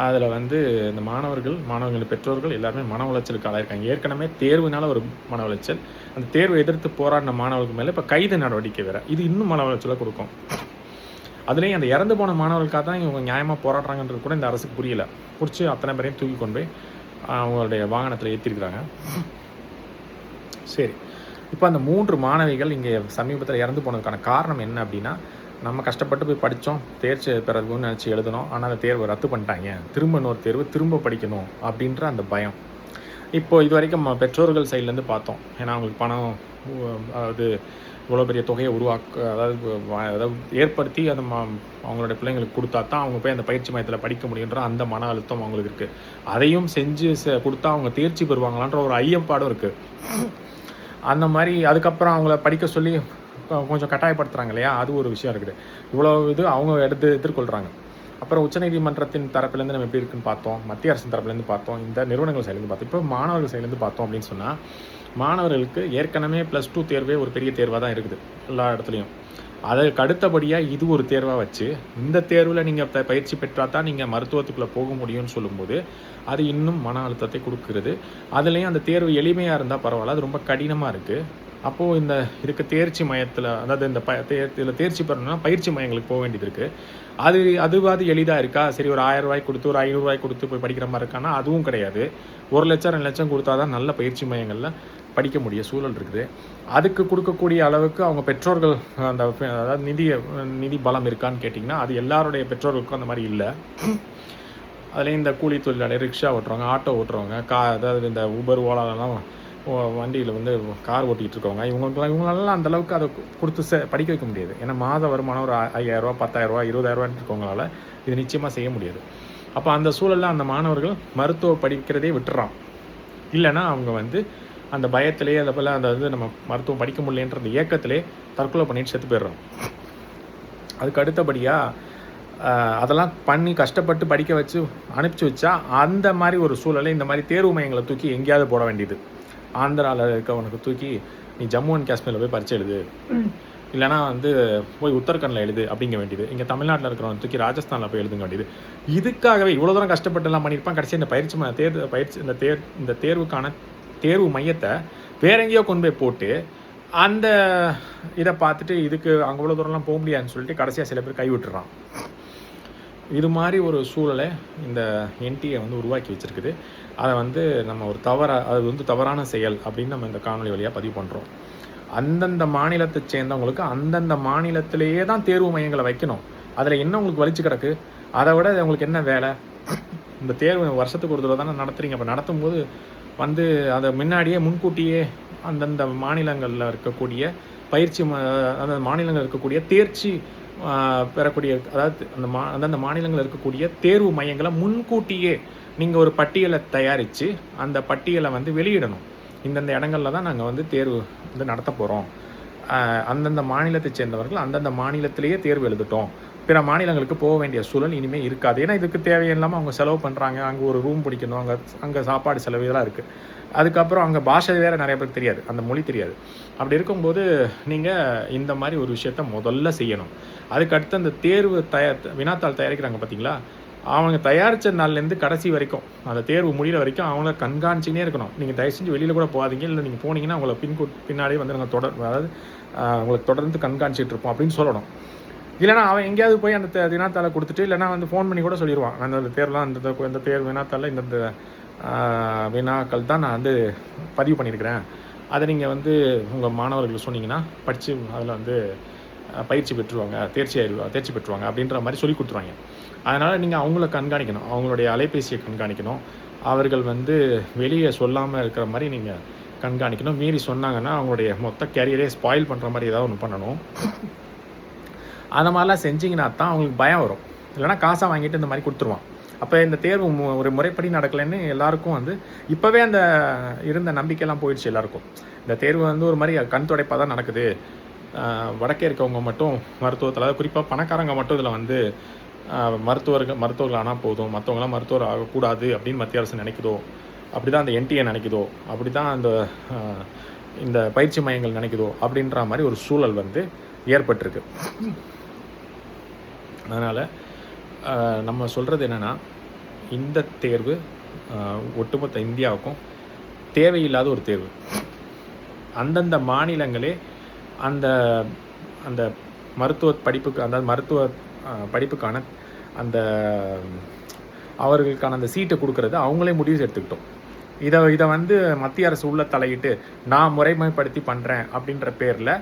அதில் வந்து இந்த மாணவர்கள் பெற்றோர்கள் எல்லாருமே மன உளைச்சலுக்கு ஆளாயிருக்காங்க. ஏற்கனவே தேர்வுனால ஒரு மன உளைச்சல், அந்த தேர்வை எதிர்த்து போராடின மாணவர்கள் மேலே இப்போ கைது நடவடிக்கை வேறு, இது இன்னும் மன உளைச்சலை கொடுக்கும். அதுலேயும் அந்த இறந்து போன மாணவர்களுக்காக தான் இவங்க நியாயமாக போராடுறாங்கன்றது கூட இந்த அரசுக்கு புரியல. பிடிச்சி அத்தனை பேரையும் தூக்கி கொண்டு போய் அவங்களுடைய வாகனத்தில் ஏற்றிருக்கிறாங்க. சரி, இப்போ அந்த 3 மாணவிகள் இங்கே சமீபத்தில் இறந்து போனதுக்கான காரணம் என்ன அப்படின்னா, நம்ம கஷ்டப்பட்டு போய் படித்தோம், தேர்ச்சி பெறதுன்னு நினச்சி எழுதணும், ஆனால் அந்த தேர்வை ரத்து பண்ணிட்டாங்க, திரும்ப இன்னொரு தேர்வு திரும்ப படிக்கணும் அப்படின்ற அந்த பயம். இப்போது இது வரைக்கும் நம்ம பெற்றோர்கள் சைட்லேருந்து பார்த்தோம். ஏன்னா அவங்களுக்கு பணம், அதாவது இவ்வளோ பெரிய தொகையை அதாவது ஏற்படுத்தி அந்த அவங்களுடைய பிள்ளைங்களுக்கு கொடுத்தா தான் அவங்க போய் அந்த பயிற்சி மையத்தில் படிக்க முடியுன்ற அந்த மன அழுத்தம் அவங்களுக்கு இருக்குது. அதையும் செஞ்சு கொடுத்தா அவங்க தேர்ச்சி பெறுவாங்களான்ற ஒரு ஐயப்பாடும் இருக்குது. அந்த மாதிரி அதுக்கப்புறம் அவங்கள படிக்க சொல்லி கொஞ்சம் கட்டாயப்படுத்துகிறாங்க இல்லையா, அது ஒரு விஷயம் இருக்குது. இவ்வளோ இது அவங்க எதிர்கொள்கிறாங்க. அப்புறம் உச்சநீதிமன்றத்தின் தரப்புலேருந்து நம்ம எப்படி இருக்குன்னு பார்த்தோம், மத்திய அரசின் தரப்புலேருந்து பார்த்தோம், இந்த நிறுவனங்கள் சைட்லேருந்து பார்த்தோம், இப்போ மாணவர்கள் சைட்லேருந்து பார்த்தோம் அப்படின்னு சொன்னால், மாணவர்களுக்கு ஏற்கனவே +2 தேர்வே ஒரு பெரிய தேர்வாக தான் இருக்குது எல்லா இடத்துலையும். அதற்கு அடுத்தபடியாக இது ஒரு தேர்வாக வச்சு இந்த தேர்வில் நீங்கள் பயிற்சி பெற்றால் தான் நீங்கள் மருத்துவத்துக்குள்ளே போக முடியும்னு சொல்லும்போது அது இன்னும் மன அழுத்தத்தை கொடுக்குறது. அதுலேயும் அந்த தேர்வு எளிமையாக இருந்தால் பரவாயில்ல, அது ரொம்ப கடினமாக இருக்குது. அப்போது இதுக்கு தேர்ச்சி மையத்தில், அதாவது இதில் தேர்ச்சி பெறணும்னா பயிற்சி மையங்களுக்கு போக வேண்டியது இருக்குது. அதுவாது எளிதாக இருக்கா? சரி, ஒரு 1000 ரூபாய் கொடுத்து ஒரு 500 ரூபாய் கொடுத்து போய் படிக்கிற மாதிரி இருக்கான்னா அதுவும் கிடையாது. 1 லட்சம் 2 லட்சம் கொடுத்தா தான் நல்ல பயிற்சி மையங்களில் படிக்க முடிய சூழல் இருக்குது. அதுக்கு கொடுக்கக்கூடிய அளவுக்கு அவங்க பெற்றோர்கள் அதாவது நிதி பலம் இருக்கான்னு கேட்டிங்கன்னா அது எல்லாருடைய பெற்றோர்களுக்கும் அந்த மாதிரி இல்லை. அதுலேயும் இந்த கூலி தொழிலாளர், ரிக்ஷா ஓட்டுறவங்க, ஆட்டோ ஓட்டுறவங்க, அதாவது இந்த ஊபர் ஓலாலெல்லாம் வண்டியில் கார் ஓட்டிகிட்டு இருக்கவங்க, இவங்களெல்லாம் அந்தளவுக்கு அதை கொடுத்து படிக்க வைக்க முடியாது. ஏன்னா மாத வருமானம் ஒரு 5000 ரூபா 10,000 ரூபா 20,000 ரூபான்னு இருக்கவங்களால இது நிச்சயமாக செய்ய முடியாது. அப்போ அந்த சூழலில் அந்த மாணவர்கள் மருத்துவ படிக்கிறதே விட்டுறான். இல்லைன்னா அவங்க அந்த பயத்திலே அதை போல் நம்ம மருத்துவம் படிக்க முடியலன்ற அந்த ஏக்கத்திலே தற்கொலை பண்ணிட்டு செத்து போயிடுறோம். அதுக்கு அடுத்தபடியாக அதெல்லாம் பண்ணி கஷ்டப்பட்டு படிக்க வச்சு அனுப்பிச்சி வச்சா அந்த மாதிரி ஒரு சூழலை இந்த மாதிரி தேர்வு மையங்களை தூக்கி எங்கேயாவது போட வேண்டியது. ஆந்திராவில் இருக்கவனுக்கு தூக்கி நீ ஜம்மு அண்ட் காஷ்மீரில் போய் பரிச்சை எழுது, இல்லைனா போய் உத்தரகண்டில் எழுது அப்படிங்க வேண்டியது. இங்கே தமிழ்நாட்டில் இருக்கிறவங்க தூக்கி ராஜஸ்தானில் போய் எழுதுங்க வேண்டியது. இதுக்காகவே இவ்வளோ தூரம் கஷ்டப்பட்டுலாம் பண்ணியிருப்பான். கடைசி இந்த தேர்வுக்கான தேர்வு மையத்தை வேற எங்கேயோ கொண்டு போய் போட்டு அந்த இதை பார்த்துட்டு இதுக்கு அங்கே இவ்வளோ தூரம்லாம் போக முடியாதுன்னு சொல்லிட்டு கடைசியாக சில பேர் கைவிட்டுறான். இது மாதிரி ஒரு சூழலை இந்த என்டிஏ உருவாக்கி வச்சுருக்குது. அதை நம்ம ஒரு அது தவறான செயல் அப்படின்னு நம்ம இந்த காணொலி வழியாக பதிவு பண்ணுறோம். அந்தந்த மாநிலத்தை சேர்ந்தவங்களுக்கு அந்தந்த மாநிலத்திலேயே தான் தேர்வு மையங்களை வைக்கணும். அதில் என்ன உங்களுக்கு வலிச்சு கிடக்கு? அதை விட உங்களுக்கு என்ன வேலை? இந்த தேர்வு வருஷத்துக்கு ஒரு தடவை தானே நடத்துகிறீங்க. அப்போ நடத்தும் போது அதை முன்கூட்டியே அந்தந்த மாநிலங்களில் இருக்கக்கூடிய அந்த மாநிலங்களில் இருக்கக்கூடிய தேர்ச்சி பெறக்கூடிய, அதாவது அந்தந்த மாநிலங்களில் இருக்கக்கூடிய தேர்வு மையங்களை முன்கூட்டியே நீங்கள் ஒரு பட்டியலை தயாரித்து அந்த பட்டியலை வெளியிடணும். இந்தந்த இடங்களில் தான் நாங்கள் தேர்வு நடத்த போகிறோம். அந்தந்த மாநிலத்தை சேர்ந்தவர்கள் அந்தந்த மாநிலத்திலேயே தேர்வு எழுதிட்டோம், பிற மாநிலங்களுக்கு போக வேண்டிய சூழல் இனிமேல் இருக்காது. ஏன்னா இதுக்கு தேவையில்லாமல் அவங்க செலவு பண்ணுறாங்க. அங்கே ஒரு ரூம் பிடிக்கணும், அங்கே சாப்பாடு செலவு இதெல்லாம் இருக்குது. அதுக்கப்புறம் அங்கே பாஷை வேறு நிறைய பேருக்கு தெரியாது, அந்த மொழி தெரியாது. அப்படி இருக்கும்போது நீங்கள் இந்த மாதிரி ஒரு விஷயத்த முதல்ல செய்யணும். அதுக்கடுத்து அந்த தேர்வு வினாத்தாள் தயாரிக்கிறாங்க பார்த்தீங்களா, அவங்க தயாரித்த நாள்லேருந்து கடைசி வரைக்கும் அந்த தேர்வு முடிகிற வரைக்கும் அவங்கள கண்காணிச்சினே இருக்கணும். நீங்கள் தயவு செஞ்சு வெளியில் கூட போகாதீங்க. இல்லை நீங்கள் போனீங்கன்னா அவங்கள பின்னாடியே நாங்கள் அதாவது அவங்களுக்கு தொடர்ந்து கண்காணிச்சிட்டு இருப்போம் அப்படின்னு சொல்லணும். இல்லைனா அவன் எங்கேயாவது போய் அந்த வினாத்தாளை கொடுத்துட்டு இல்லைனா ஃபோன் பண்ணி கூட சொல்லிடுவான், அந்த தேர்வுலாம் இந்த தேர்வு வினாத்தாளில் இந்தந்த வினாக்கள் தான் நான் பதிவு பண்ணியிருக்கிறேன், அதை நீங்கள் உங்கள் மாணவர்கள் சொன்னீங்கன்னா படித்து அதில் பயிற்சி பெற்றுவாங்க, தேர்ச்சி பெற்றுவாங்க அப்படின்ற மாதிரி சொல்லி கொடுத்துருவாங்க. அதனால் நீங்கள் அவங்கள கண்காணிக்கணும், அவங்களுடைய அலைபேசியை கண்காணிக்கணும். அவர்கள் வெளியே சொல்லாமல் இருக்கிற மாதிரி நீங்கள் கண்காணிக்கணும். மீறி சொன்னாங்கன்னா அவங்களுடைய மொத்த கேரியரே ஸ்பாயில் பண்ணுற மாதிரி ஏதாவது ஒன்று பண்ணணும். அந்த மாதிரிலாம் செஞ்சிங்கன்னா தான் அவங்களுக்கு பயம் வரும். இல்லைனா காசாக வாங்கிட்டு இந்த மாதிரி கொடுத்துருவான். அப்போ இந்த தேர்வு ஒரு முறைப்படி நடக்கலைன்னு எல்லாருக்கும் இப்போவே அந்த இருந்த நம்பிக்கையெல்லாம் போயிடுச்சு எல்லாருக்கும். இந்த தேர்வு ஒரு மாதிரி கண் துடைப்பாக தான் நடக்குது. வடக்கே இருக்கவங்க மட்டும் மருத்துவத்தில், அதாவது குறிப்பாக பணக்காரங்க மட்டும் இதில் மருத்துவர்கள் ஆனால் போதும், மற்றவங்களாம் மருத்துவர் ஆகக்கூடாது அப்படின்னு மத்திய அரசு நினைக்குதோ, அப்படி தான் அந்த என்டிஏ நினைக்குதோ, அப்படி தான் இந்த பயிற்சி மையங்கள் நினைக்குதோ அப்படின்ற மாதிரி ஒரு சூழல் ஏற்பட்டிருக்கு. அதனால் நம்ம சொல்கிறது என்னென்னா, இந்த தேர்வு ஒட்டுமொத்த இந்தியாவுக்கும் தேவையில்லாத ஒரு தேர்வு. அந்தந்த மாநிலங்களே அந்த அந்த மருத்துவ படிப்புக்கு, அதாவது மருத்துவ படிப்புக்கான அந்த அவர்களுக்கான அந்த சீட்டை கொடுக்கறது அவங்களே முடிவு எடுத்துக்கிட்டோம். இதை மத்திய அரசு உள்ள தலையிட்டு நான் முறைமைப்படுத்தி பண்ணுறேன் அப்படின்ற பேரில்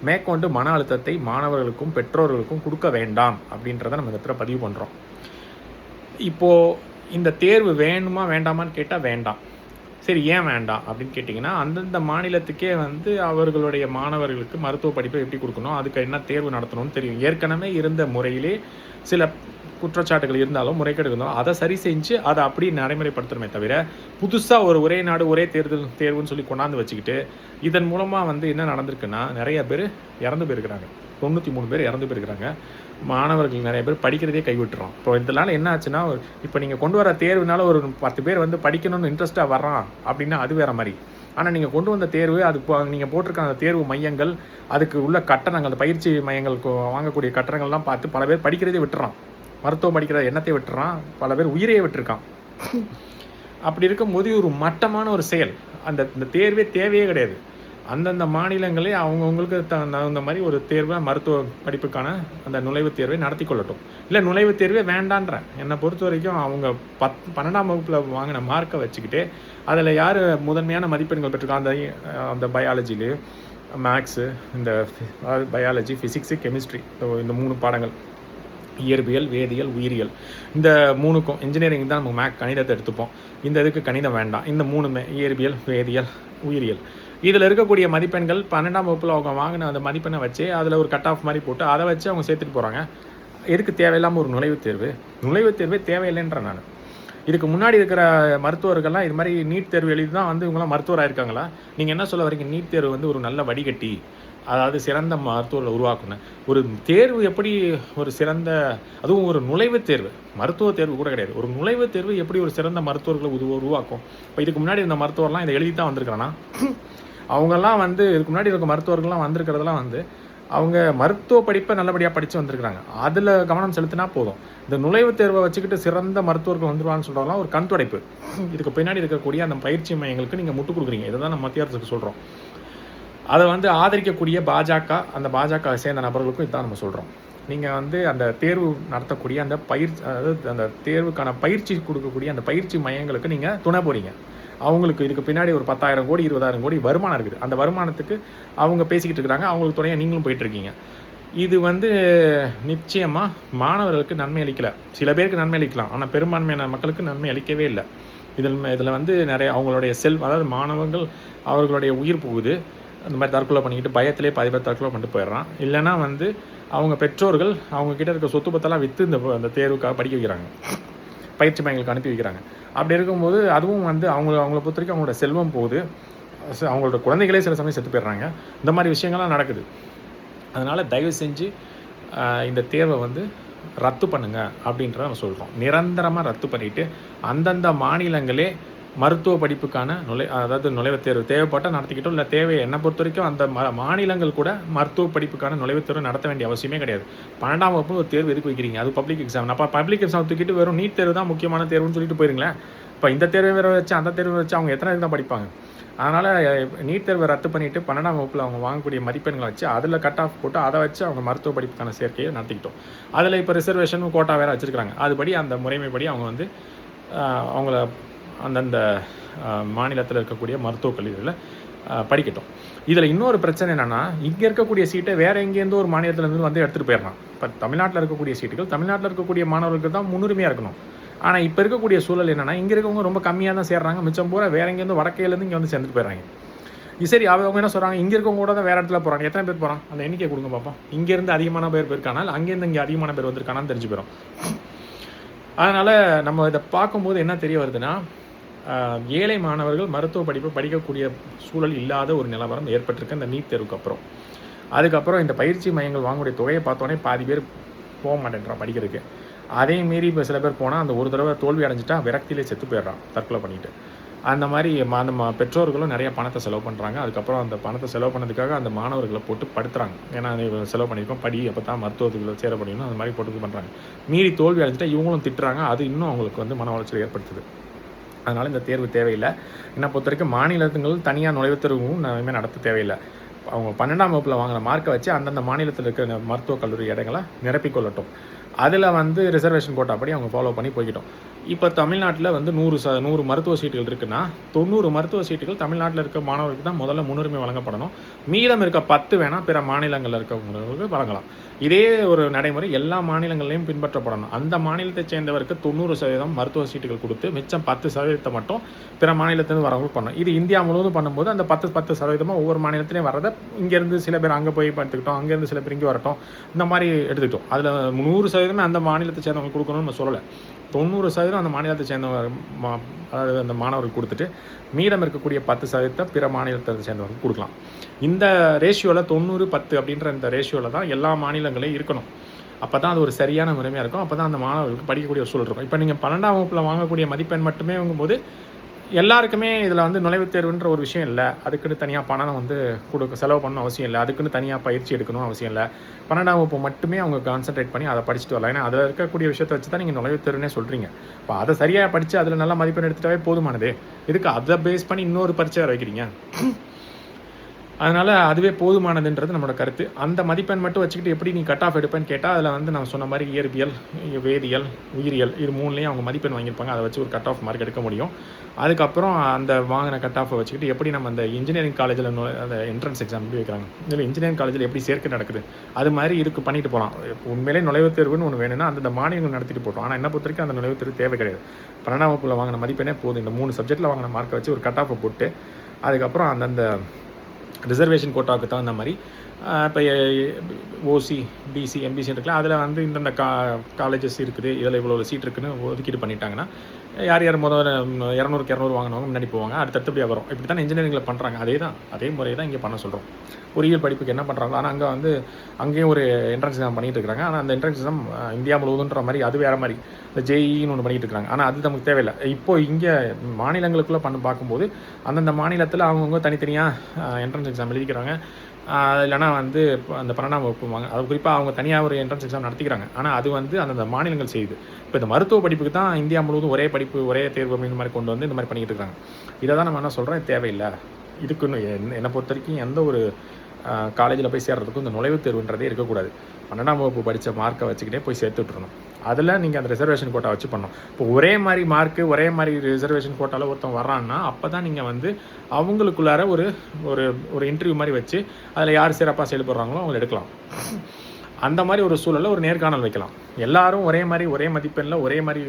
மேற்கொண்டு மன அழுத்தத்தை மாணவர்களுக்கும் பெற்றோர்களுக்கும் கொடுக்க வேண்டாம் அப்படின்றத நம்ம இந்த இடத்துல பதிவு பண்ணுறோம். இப்போது இந்த தேர்வு வேணுமா வேண்டாமான்னு கேட்டால் வேண்டாம். சரி ஏன் வேண்டாம் அப்படின்னு கேட்டிங்கன்னா, அந்தந்த மாநிலத்துக்கே வந்து அவர்களுடைய மாணவர்களுக்கு மருத்துவ படிப்பை எப்படி கொடுக்கணும், அதுக்கு என்ன தேர்வு நடத்தணும்னு தெரியும். ஏற்கனவே இருந்த முறையிலே சில குற்றச்சாட்டுகள் இருந்தாலும், முறைகேடு இருந்தாலும், அதை சரி செஞ்சு அதை அப்படி நடைமுறைப்படுத்தணுமே தவிர, புதுசாக ஒரு ஒரே நாடு ஒரே தேர்வுன்னு சொல்லி கொண்டாந்து வச்சுக்கிட்டு, இதன் மூலமாக வந்து என்ன நடந்திருக்குன்னா, நிறைய பேர் இறந்து போயிருக்கிறாங்க. 93 பேர் இறந்து போயிருக்கிறாங்க. மாணவர்கள் நிறைய பேர் படிக்கிறதே கைவிட்டுறோம். இப்போ இதனால என்ன ஆச்சுன்னா, இப்போ நீங்கள் கொண்டு வர தேர்வுனால ஒரு 10 பேர் வந்து படிக்கணும்னு இன்ட்ரெஸ்ட்டாக வர்றான் அப்படின்னா அது வேறு மாதிரி. ஆனால் நீங்கள் கொண்டு வந்த தேர்வு, அது நீங்கள் போட்டிருக்க அந்த தேர்வு மையங்கள், அதுக்கு உள்ள கட்டணங்கள், அந்த பயிற்சி மையங்களுக்கு வாங்கக்கூடிய கட்டணங்கள்லாம் பார்த்து பல பேர் படிக்கிறதே விட்டுறான். மருத்துவம் படிக்கிற எண்ணத்தை விட்டுறான், பல பேர் உயிரையே விட்டுருக்கான். அப்படி இருக்கும்போது ஒரு மட்டமான ஒரு செயல். இந்த தேர்வே தேவையே கிடையாது. அந்தந்த மாநிலங்களே அவங்கவுங்களுக்கு தகுந்த மாதிரி ஒரு தேர்வை மருத்துவ படிப்புக்கான அந்த நுழைவுத் தேர்வை நடத்தி கொள்ளட்டும். இல்லை நுழைவுத் தேர்வே வேண்டான்றேன். என்னை பொறுத்த வரைக்கும் அவங்க 12ஆம் வகுப்பில் வாங்கின மார்க்கை வச்சுக்கிட்டு அதில் யார் முதன்மையான மதிப்பெண்கள் பெற்றிருக்காங்க, அந்த பயாலஜிலு, மேக்ஸு, இந்த பயாலஜி, ஃபிசிக்ஸு, கெமிஸ்ட்ரி, இந்த 3 பாடங்கள், இயற்பியல், வேதியியல், உயிரியல், இந்த 3க்கும் இன்ஜினியரிங் தான் நம்ம கணிதத்தை எடுத்துப்போம். இந்த இதுக்கு கணிதம் வேண்டாம். இந்த 3மே இயற்பியல், வேதியியல், உயிரியல், இதில் இருக்கக்கூடிய மதிப்பெண்கள் 12ஆம் வகுப்பில் அவங்க வாங்கின அந்த மதிப்பெண்ணை வச்சு அதில் ஒரு கட் ஆஃப் மாதிரி போட்டு அதை வச்சு அவங்க சேர்த்துட்டு போகிறாங்க. எதுக்கு தேவையில்லாமல் ஒரு நுழைவுத் தேர்வு? நுழைவுத் தேர்வே தேவையில்லைன்ற நான். இதுக்கு முன்னாடி இருக்கிற மருத்துவர்கள்லாம் இது மாதிரி நீட் தேர்வு எழுதி தான் வந்து இவங்களாம் மருத்துவராக இருக்காங்களா? நீங்கள் என்ன சொல்ல வரீங்க? நீட் தேர்வு வந்து ஒரு நல்ல வடிகட்டி, அதாவது சிறந்த மருத்துவர்களை உருவாக்கணும். ஒரு தேர்வு எப்படி ஒரு சிறந்த, அதுவும் ஒரு நுழைவுத் தேர்வு, மருத்துவ தேர்வு கூட கிடையாது, ஒரு நுழைவுத் தேர்வு எப்படி ஒரு சிறந்த மருத்துவர்களை உருவாக்கும்? இப்போ இதுக்கு முன்னாடி இந்த மருத்துவர்லாம் இதை எழுதி தான் வந்திருக்கானா? அவங்கெல்லாம் வந்து இதுக்கு முன்னாடி இருக்க மருத்துவர்கள்லாம் வந்திருக்கிறதெல்லாம் வந்து அவங்க மருத்துவ படிப்பை நல்லபடியாக படித்து வந்திருக்கிறாங்க. அதில் கவனம் செலுத்தினா போதும். இந்த நுழைவுத் தேர்வை வச்சுக்கிட்டு சிறந்த மருத்துவர்கள் வந்துடுவான்னு சொல்கிறதெல்லாம் ஒரு கண் துடைப்பு. இதுக்கு பின்னாடி இருக்கக்கூடிய அந்த பயிற்சி மையங்களுக்கு நீங்கள் முட்டு கொடுக்குறீங்க. இதை தான் நம்ம மத்திய அரசுக்கு சொல்கிறோம். அதை வந்து ஆதரிக்கக்கூடிய பாஜக, அந்த பாஜக சேர்ந்த நபர்களுக்கும் இதான் நம்ம சொல்கிறோம். நீங்கள் வந்து அந்த தேர்வு நடத்தக்கூடிய அந்த அதாவது அந்த தேர்வுக்கான பயிற்சி கொடுக்கக்கூடிய அந்த பயிற்சி மையங்களுக்கு நீங்கள் துணை போகிறீங்க. அவங்களுக்கு இதுக்கு பின்னாடி ஒரு 10,000 கோடி 20,000 கோடி வருமானம் இருக்குது. அந்த வருமானத்துக்கு அவங்க பேசிக்கிட்டு இருக்கிறாங்க, அவங்களுக்கு துணையாக நீங்களும் போயிட்டுருக்கீங்க. இது வந்து நிச்சயமாக மாணவர்களுக்கு நன்மை அளிக்கலை. சில பேருக்கு நன்மை அளிக்கலாம், ஆனால் பெரும்பான்மையான மக்களுக்கு நன்மை அளிக்கவே இல்லை. இதில் வந்து நிறைய அவங்களுடைய அதாவது மாணவர்கள் அவர்களுடைய உயிர் போகுது. அந்த மாதிரி தற்கொலை பண்ணிக்கிட்டு பயத்திலே பாதி பேர் தற்கொலை பண்ணிட்டு போயிடுறான். இல்லைனா வந்து அவங்க பெற்றோர்கள் அவங்கக்கிட்ட இருக்க சொத்து பத்தெல்லாம் விற்று இந்த தேர்வுக்காக படிக்க வைக்கிறாங்க, பயிற்சி மையங்களுக்கு அனுப்பி வைக்கிறாங்க. அப்படி இருக்கும்போது அதுவும் வந்து அவங்கள பொறுத்த வரைக்கும் அவங்களோட செல்வம் போகுது, அவங்களோட குழந்தைகளே சில சமயம் செத்து போயிடுறாங்க. இந்த மாதிரி விஷயங்கள்லாம் நடக்குது. அதனால் தயவு செஞ்சு இந்த தேர்வை வந்து ரத்து பண்ணுங்க அப்படின்றத நம்ம சொல்கிறோம். நிரந்தரமாக ரத்து பண்ணிவிட்டு அந்தந்த மாநிலங்களே மருத்துவ படிப்புக்கான அதாவது நுழைவுத் தேர்வு தேவைப்பட்டால் நடத்திக்கிட்டோம். இல்லை என்னை பொறுத்த வரைக்கும் அந்த மாநிலங்கள் கூட மருத்துவ படிப்புக்கான நுழைவுத் தேர்வு நடத்த வேண்டிய அவசியமே கிடையாது. 12ஆம் வகுப்பு ஒரு தேர்வு எதுக்கு வைக்கிறீங்க? அது பப்ளிக் எக்ஸாம். அப்போ பப்ளிக் எக்ஸாம் தூக்கிட்டு வெறும் நீட் தேர்வு தான் முக்கியமான தேர்வுன்னு சொல்லிட்டு போயிருங்களேன். இப்போ இந்த தேர்வை வேறு வச்சு அந்த தேர்வை வச்சு அவங்க எத்தனை தான் படிப்பாங்க? அதனால் நீட் தேர்வை ரத்து பண்ணிவிட்டு 12ஆம் வகுப்பில் அவங்க வாங்கக்கூடிய மதிப்பெண்களை வச்சு அதில் கட் ஆஃப் போட்டு அதை வச்சு அவங்க மருத்துவ படிப்புக்கான சேர்க்கையை நடத்திக்கிட்டோம். அதில் இப்போ ரிசர்வேஷன் கோட்டா வேறு வச்சுருக்காங்க. அதுபடி அந்த முறைமைப்படி அவங்க வந்து அவங்கள அந்தந்த மாநிலத்தில் இருக்கக்கூடிய மருத்துவக் கல்லூரிகளில் படிக்கட்டும். இதில் இன்னொரு பிரச்சனை என்னென்னா, இங்கே இருக்கக்கூடிய சீட்டை வேறு எங்கேருந்து ஒரு மாநிலத்திலேருந்து வந்து எடுத்துகிட்டு போயிடலாம். இப்போ தமிழ்நாட்டில் இருக்கக்கூடிய சீட்டுகள் தமிழ்நாட்டில் இருக்கக்கூடிய மாணவர்களுக்கு தான் முன்னுரிமையாக இருக்கணும். ஆனால் இப்போ இருக்கக்கூடிய சூழல் என்னென்னா, இங்கே இருக்கவங்க ரொம்ப கம்மியாக தான் சேர்றாங்க, மிச்சம் பூரா வேறு எங்கேருந்து வடக்கையிலேருந்து இங்கே வந்து சேர்ந்துட்டு போயிடுறாங்க. சரி, அவங்க என்ன சொல்கிறாங்க, இங்கே இருக்கவங்க கூட தான் வேறு இடத்துல போகிறாங்க. எத்தனை பேர் போகிறான் அந்த எண்ணிக்கை கொடுங்க பார்ப்போம். இங்கேருந்து அதிகமான பேர் போயிருக்கானால் அங்கேருந்து இங்கே அதிகமான பேர் வந்திருக்கானான்னு தெரிஞ்சு போயிடும். அதனால் நம்ம இதை பார்க்கும்போது என்ன தெரிய வருதுன்னா, ஏழை மாணவர்கள் மருத்துவ படிப்பை படிக்கக்கூடிய சூழல் இல்லாத ஒரு நிலவரம் ஏற்பட்டிருக்கு இந்த நீட் தேர்வுக்கு அப்புறம். அதுக்கப்புறம் இந்த பயிற்சி மையங்கள் வாங்கக்கூடிய தொகையை பார்த்தோன்னே பாதி பேர் போக மாட்டேன்றான் படிக்கிறதுக்கு. அதே மீறி இப்போ சில பேர் போனால் அந்த ஒரு தடவை தோல்வி அடைஞ்சிட்டா விரக்தியிலே செத்து போயிடுறான் தற்கொலை பண்ணிட்டு. அந்த மாதிரி அந்த பெற்றோர்களும் நிறைய பணத்தை செலவு பண்ணுறாங்க. அதுக்கப்புறம் அந்த பணத்தை செலவு பண்ணதுக்காக அந்த மாணவர்களை போட்டு படுத்துறாங்க. ஏன்னா செலவு பண்ணியிருக்கோம், படி அப்போ தான் மருத்துவத்துக்குள்ள சேர பண்ணிடணும், அந்த மாதிரி போட்டு பண்ணுறாங்க. மீறி தோல்வி அடைஞ்சிட்டா இவங்களும் திட்டுறாங்க. அது இன்னும் அவங்களுக்கு வந்து மன உளைச்சல் ஏற்படுத்துது. அதனால் இந்த தேர்வு தேவையில்லை. என்னை பொறுத்த வரைக்கும் மாநிலங்கள் தனியாக நுழைவுத் தேர்வும் இனிமேல் நடத்த தேவையில்லை. அவங்க 12ஆம் வகுப்பில் வாங்கின மார்க்கை வச்சு அந்தந்த மாநிலத்தில் இருக்கிற மருத்துவக் கல்லூரி இடங்களை நிரப்பிக்கொள்ளட்டும். அதில் வந்து ரிசர்வேஷன் கோட்டா படி அவங்க ஃபாலோ பண்ணி போய்கிட்டோம். இப்போ தமிழ்நாட்டில் வந்து 100 மருத்துவ சீட்டுகள் இருக்குன்னா 90 மருத்துவ சீட்டுகள் தமிழ்நாட்டில் இருக்க மாணவர்களுக்கு தான் முதல்ல முன்னுரிமை வழங்கப்படணும். மீதம் இருக்க 10 வேணால் பிற மாநிலங்களில் இருக்கவங்களுக்கு வழங்கலாம். இதே ஒரு நடைமுறை எல்லா மாநிலங்கள்லையும் பின்பற்றப்படணும். அந்த மாநிலத்தை சேர்ந்தவருக்கு 90% மருத்துவ சீட்டுகள் கொடுத்து மிச்சம் 10% மட்டும் பிற மாநிலத்திலிருந்து வரவங்களுக்கு பண்ணணும். இது இந்தியா முழுவதும் பண்ணும்போது அந்த 10% ஒவ்வொரு மாநிலத்திலையும் வரதை இங்கேருந்து சில பேர் அங்கே போய் பார்த்துக்கிட்டோம், அங்கேருந்து சில பேர் இங்கே வரட்டும், இந்த மாதிரி எடுத்துக்கிட்டோம். அதில் 100% அந்த மாநிலத்தை சேர்ந்தவங்களுக்கு கொடுக்கணும்னு நம்ம சொல்லலை. 90% அந்த மாநிலத்தை சேர்ந்தவங்க அதாவது அந்த மாணவர்கள் கொடுத்துட்டு மீதம் இருக்கக்கூடிய 10% பிற மாநிலத்தை சேர்ந்தவர்களுக்கு கொடுக்கலாம். இந்த ரேஷியோவில் 90-10 அப்படின்ற இந்த ரேஷியோவில் தான் எல்லா மாநிலங்களையும் இருக்கணும். அப்போ தான் அது ஒரு சரியான முறைமையாக இருக்கும். அப்போ தான் அந்த மாணவர்களுக்கு படிக்கக்கூடிய ஒரு சூழல் இருக்கும். இப்போ நீங்கள் 12ஆம் வகுப்பில் வாங்கக்கூடிய மதிப்பெண் மட்டுமே வாங்கும்போது எல்லாருக்குமே இதில் வந்து நுழைவுத் தேர்வுன்ற ஒரு விஷயம் இல்லை. அதுக்குன்னு தனியாக பணம் வந்து செலவு பண்ணணும் அவசியம் இல்லை. அதுக்குன்னு தனியாக பயிற்சி எடுக்கணும் அவசியம் இல்லை. 12ஆம் வகுப்பு மட்டுமே அவங்க கான்சன்ட்ரேட் பண்ணி அதை படிச்சுட்டு வரலாம். ஏன்னா அதில் இருக்கக்கூடிய விஷயத்தை வச்சு தான் நீங்கள் நுழைவுத் தேர்வுனே சொல்கிறீங்க. இப்போ அதை சரியாக படித்து அதில் நல்லா மதிப்பெண் எடுத்துட்டாவே போதுமானது. இதுக்கு அதை பேஸ் பண்ணி இன்னொரு பரீட்சை வைக்கிறீங்க. அதனால் அதுவே போதுமானதுன்றது நம்மளோட கருத்து. அந்த மதிப்பெண் மட்டும் வச்சுக்கிட்டு எப்படி நீ கட் ஆஃப் எடுப்பேன்னு கேட்டால் அதில் வந்து நம்ம சொன்ன மாதிரி இயற்பியல், வேதியியல், உயிரியல் இது 3லேயும் அவங்க மதிப்பெண் வாங்கியிருப்பாங்க. அதை வச்சு ஒரு கட் ஆஃப் மார்க் எடுக்க முடியும். அதுக்கப்புறம் அந்த வாங்கின கட் ஆஃபை வச்சுக்கிட்டு எப்படி நம்ம அந்த இன்ஜினியரிங் காலேஜில் அந்த என்ட்ரன்ஸ் எக்ஸாம் எப்படி வைக்கிறாங்க, இதில் இன்ஜினியரிங் காலேஜில் எப்படி சேர்க்கை நடக்குது அது மாதிரி இதுக்கு பண்ணிட்டு போகலாம். உண்மையிலே நுழைவுத் தேர்வுன்னு ஒன்று வேணும்னா அந்த மாநிலங்கள் நடத்திட்டு போட்டோம். ஆனால் என்ன பொறுத்த வரைக்கும் அந்த நுழைவுத் தேர்வு தேவை கிடையாது. 12ஆம் வகுப்பில் வாங்கின மதிப்பெண்ணே போதும். இந்த 3 சப்ஜெக்ட்டில் வாங்கின மார்க்கை வச்சு ஒரு கட் ஆஃபை போட்டு அதுக்கப்புறம் அந்தந்த ரிசர்வேஷன் கோட்டாவுக்கு தகுந்த மாதிரி இப்போ ஓசி, பிசி, எம்பிசி இருக்குல்ல, அதில் வந்து இந்தந்த காலேஜஸ் இருக்குது, இதில் இவ்வளோ சீட் இருக்குன்னு ஒதுக்கீடு பண்ணிட்டாங்கன்னா யார் முதல்ல 200-200 வாங்கினவங்க முன்னாடி போவாங்க. அடுத்தடுத்து வரும். இப்படி தான் இன்ஜினியரிங்கில் பண்ணுறாங்க. அதே முறையை தான் இங்கே பண்ண சொல்கிறோம். பொறியியல் படிப்புக்கு என்ன பண்ணுறாங்களோ, ஆனால் அங்கே வந்து அங்கேயும் ஒரு என்ட்ரன்ஸ் எக்ஸாம் பண்ணிகிட்டு இருக்கிறாங்க. ஆனால் அந்த என்ட்ரன்ஸ் எக்ஸாம் இந்தியா முழுவதுன்ற மாதிரி அது வேறு மாதிரி இந்த ஜேஇன்னு ஒன்று பண்ணிகிட்டு இருக்காங்க. ஆனால் அது நமக்கு தேவையில்லை. இப்போது இங்கே மாநிலங்களுக்குள்ளே பார்க்கும்போது அந்தந்த மாநிலத்தில் அவங்கவுங்க தனித்தனியாக என்ட்ரன்ஸ் எக்ஸாம் எழுதிக்கிறாங்க. இல்லைனா வந்து அந்த 12ஆம் வகுப்பு வாங்க, அது குறிப்பாக அவங்க தனியாக ஒரு என்ட்ரன்ஸ் எக்ஸாம் நடத்திக்கிறாங்க. ஆனால் அது வந்து அந்தந்த மாநிலங்கள் செய்யுது. இப்போ இந்த மருத்துவ படிப்புக்கு தான் இந்தியா முழுவதும் ஒரே படிப்பு, ஒரே தேர்வு அப்படின்ற மாதிரி கொண்டு வந்து இந்த மாதிரி பண்ணிக்கிட்டு இருக்காங்க. இதை தான் நம்ம என்ன சொல்கிறோம், தேவையில்லை. இதுக்குன்னு என்னை பொறுத்த வரைக்கும் எந்த ஒரு காலேஜில் போய் சேர்றதுக்கும் இந்த நுழைவுத் தேர்வுன்றதே இருக்கக்கூடாது. 12ஆம் வகுப்பு படித்த மார்க்கை வச்சுக்கிட்டே போய் சேர்த்து விட்டுறணும். அதில் நீங்கள் அந்த ரிசர்வேஷன் கோட்டா வச்சு பண்ணணும். இப்போ ஒரே மாதிரி மார்க்கு, ஒரே மாதிரி ரிசர்வேஷன் கோட்டாவில் ஒருத்தன் வர்றான்னா அப்போ தான் நீங்கள் வந்து அவங்களுக்குள்ளார ஒரு ஒரு இன்டர்வியூ மாதிரி வச்சு அதில் யார் சிறப்பாக செயல்படுறாங்களோ அவங்க எடுக்கலாம். அந்த மாதிரி ஒரு சூழலில் ஒரு நேர்காணல் வைக்கலாம். எல்லாரும் ஒரே மாதிரி ஒரே மதிப்பெண்ணில் ஒரே மாதிரி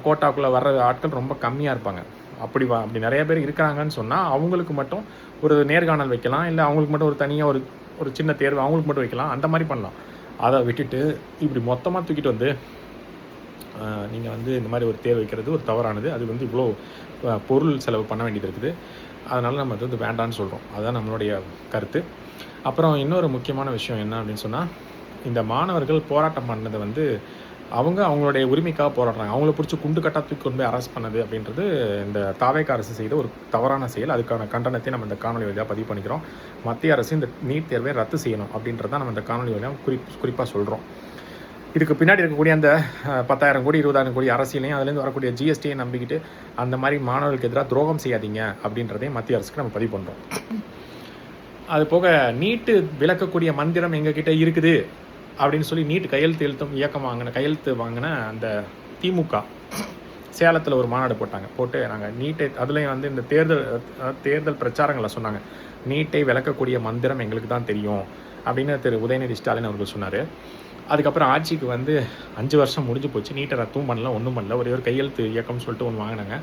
கோட்டாக்குள்ளே வர்ற ஆட்கள் ரொம்ப கம்மியாக இருப்பாங்க. அப்படி நிறைய பேர் இருக்கிறாங்கன்னு சொன்னால் அவங்களுக்கு மட்டும் ஒரு நேர்காணல் வைக்கலாம். இல்லை அவங்களுக்கு மட்டும் ஒரு தனியாக ஒரு சின்ன தேர்வு அவங்களுக்கு மட்டும் வைக்கலாம். அந்த மாதிரி பண்ணலாம். அதை விட்டுட்டு இப்படி மொத்தமாக தூக்கிட்டு வந்து நீங்கள் வந்து இந்த மாதிரி ஒரு தேர்வு வைக்கிறது ஒரு தவறானது. அது வந்து இவ்வளோ பொருள் செலவு பண்ண வேண்டியது இருக்குது. அதனால் நம்ம அது வந்து வேண்டான்னு சொல்கிறோம். அதுதான் நம்மளுடைய கருத்து. அப்புறம் இன்னொரு முக்கியமான விஷயம் என்ன அப்படின்னு சொன்னால், இந்த மாணவர்கள் போராட்டம் பண்ணதை வந்து அவங்களுடைய உரிமைக்காக போராடுறாங்க. அவங்கள பிடிச்சி குண்டு கட்டா தூக்கி கொண்டு போய் அரெஸ்ட் பண்ணது அப்படின்றது இந்த தாவேகா அரசு செய்த ஒரு தவறான செயல். அதுக்கான கண்டனத்தை நம்ம இந்த காணொலி வழியாக பதிவு பண்ணிக்கிறோம். மத்திய அரசு இந்த நீட் தேர்வை ரத்து செய்யணும் அப்படின்றத நம்ம இந்த காணொலி வழியாக குறிப்பாக சொல்கிறோம். இதுக்கு பின்னாடி இருக்கக்கூடிய அந்த 10,000 கோடி 20,000 கோடி அரசியலையும் அதுலேருந்து வரக்கூடிய ஜிஎஸ்டியை நம்பிக்கிட்டு அந்த மாதிரி மாணவர்களுக்கு எதிராக துரோகம் செய்யாதீங்க அப்படின்றதையும் மத்திய அரசுக்கு நம்ம பதிவு பண்ணுறோம். அது போக நீட்டு விளக்கக்கூடிய மந்திரம் எங்ககிட்ட இருக்குது அப்படின்னு சொல்லி நீட் கையெழுத்து வாங்கின அந்த திமுக சேலத்தில் ஒரு மாநாடு போட்டு நாங்கள் நீட்டை அதுலேயும் வந்து இந்த தேர்தல் பிரச்சாரங்களை சொன்னாங்க. நீட்டை விளக்கக்கூடிய மந்திரம் எங்களுக்கு தான் தெரியும் அப்படின்னு திரு உதயநிதி ஸ்டாலின் அவர்கள் சொன்னார். அதுக்கப்புறம் ஆட்சிக்கு வந்து 5 வருஷம் முடிஞ்சு போச்சு. நீட்டை ரத்தும் பண்ணல, ஒன்றும் பண்ணல. ஒரே ஒரு கையெழுத்து இயக்கம்னு சொல்லிட்டு ஒன்று வாங்கினாங்க.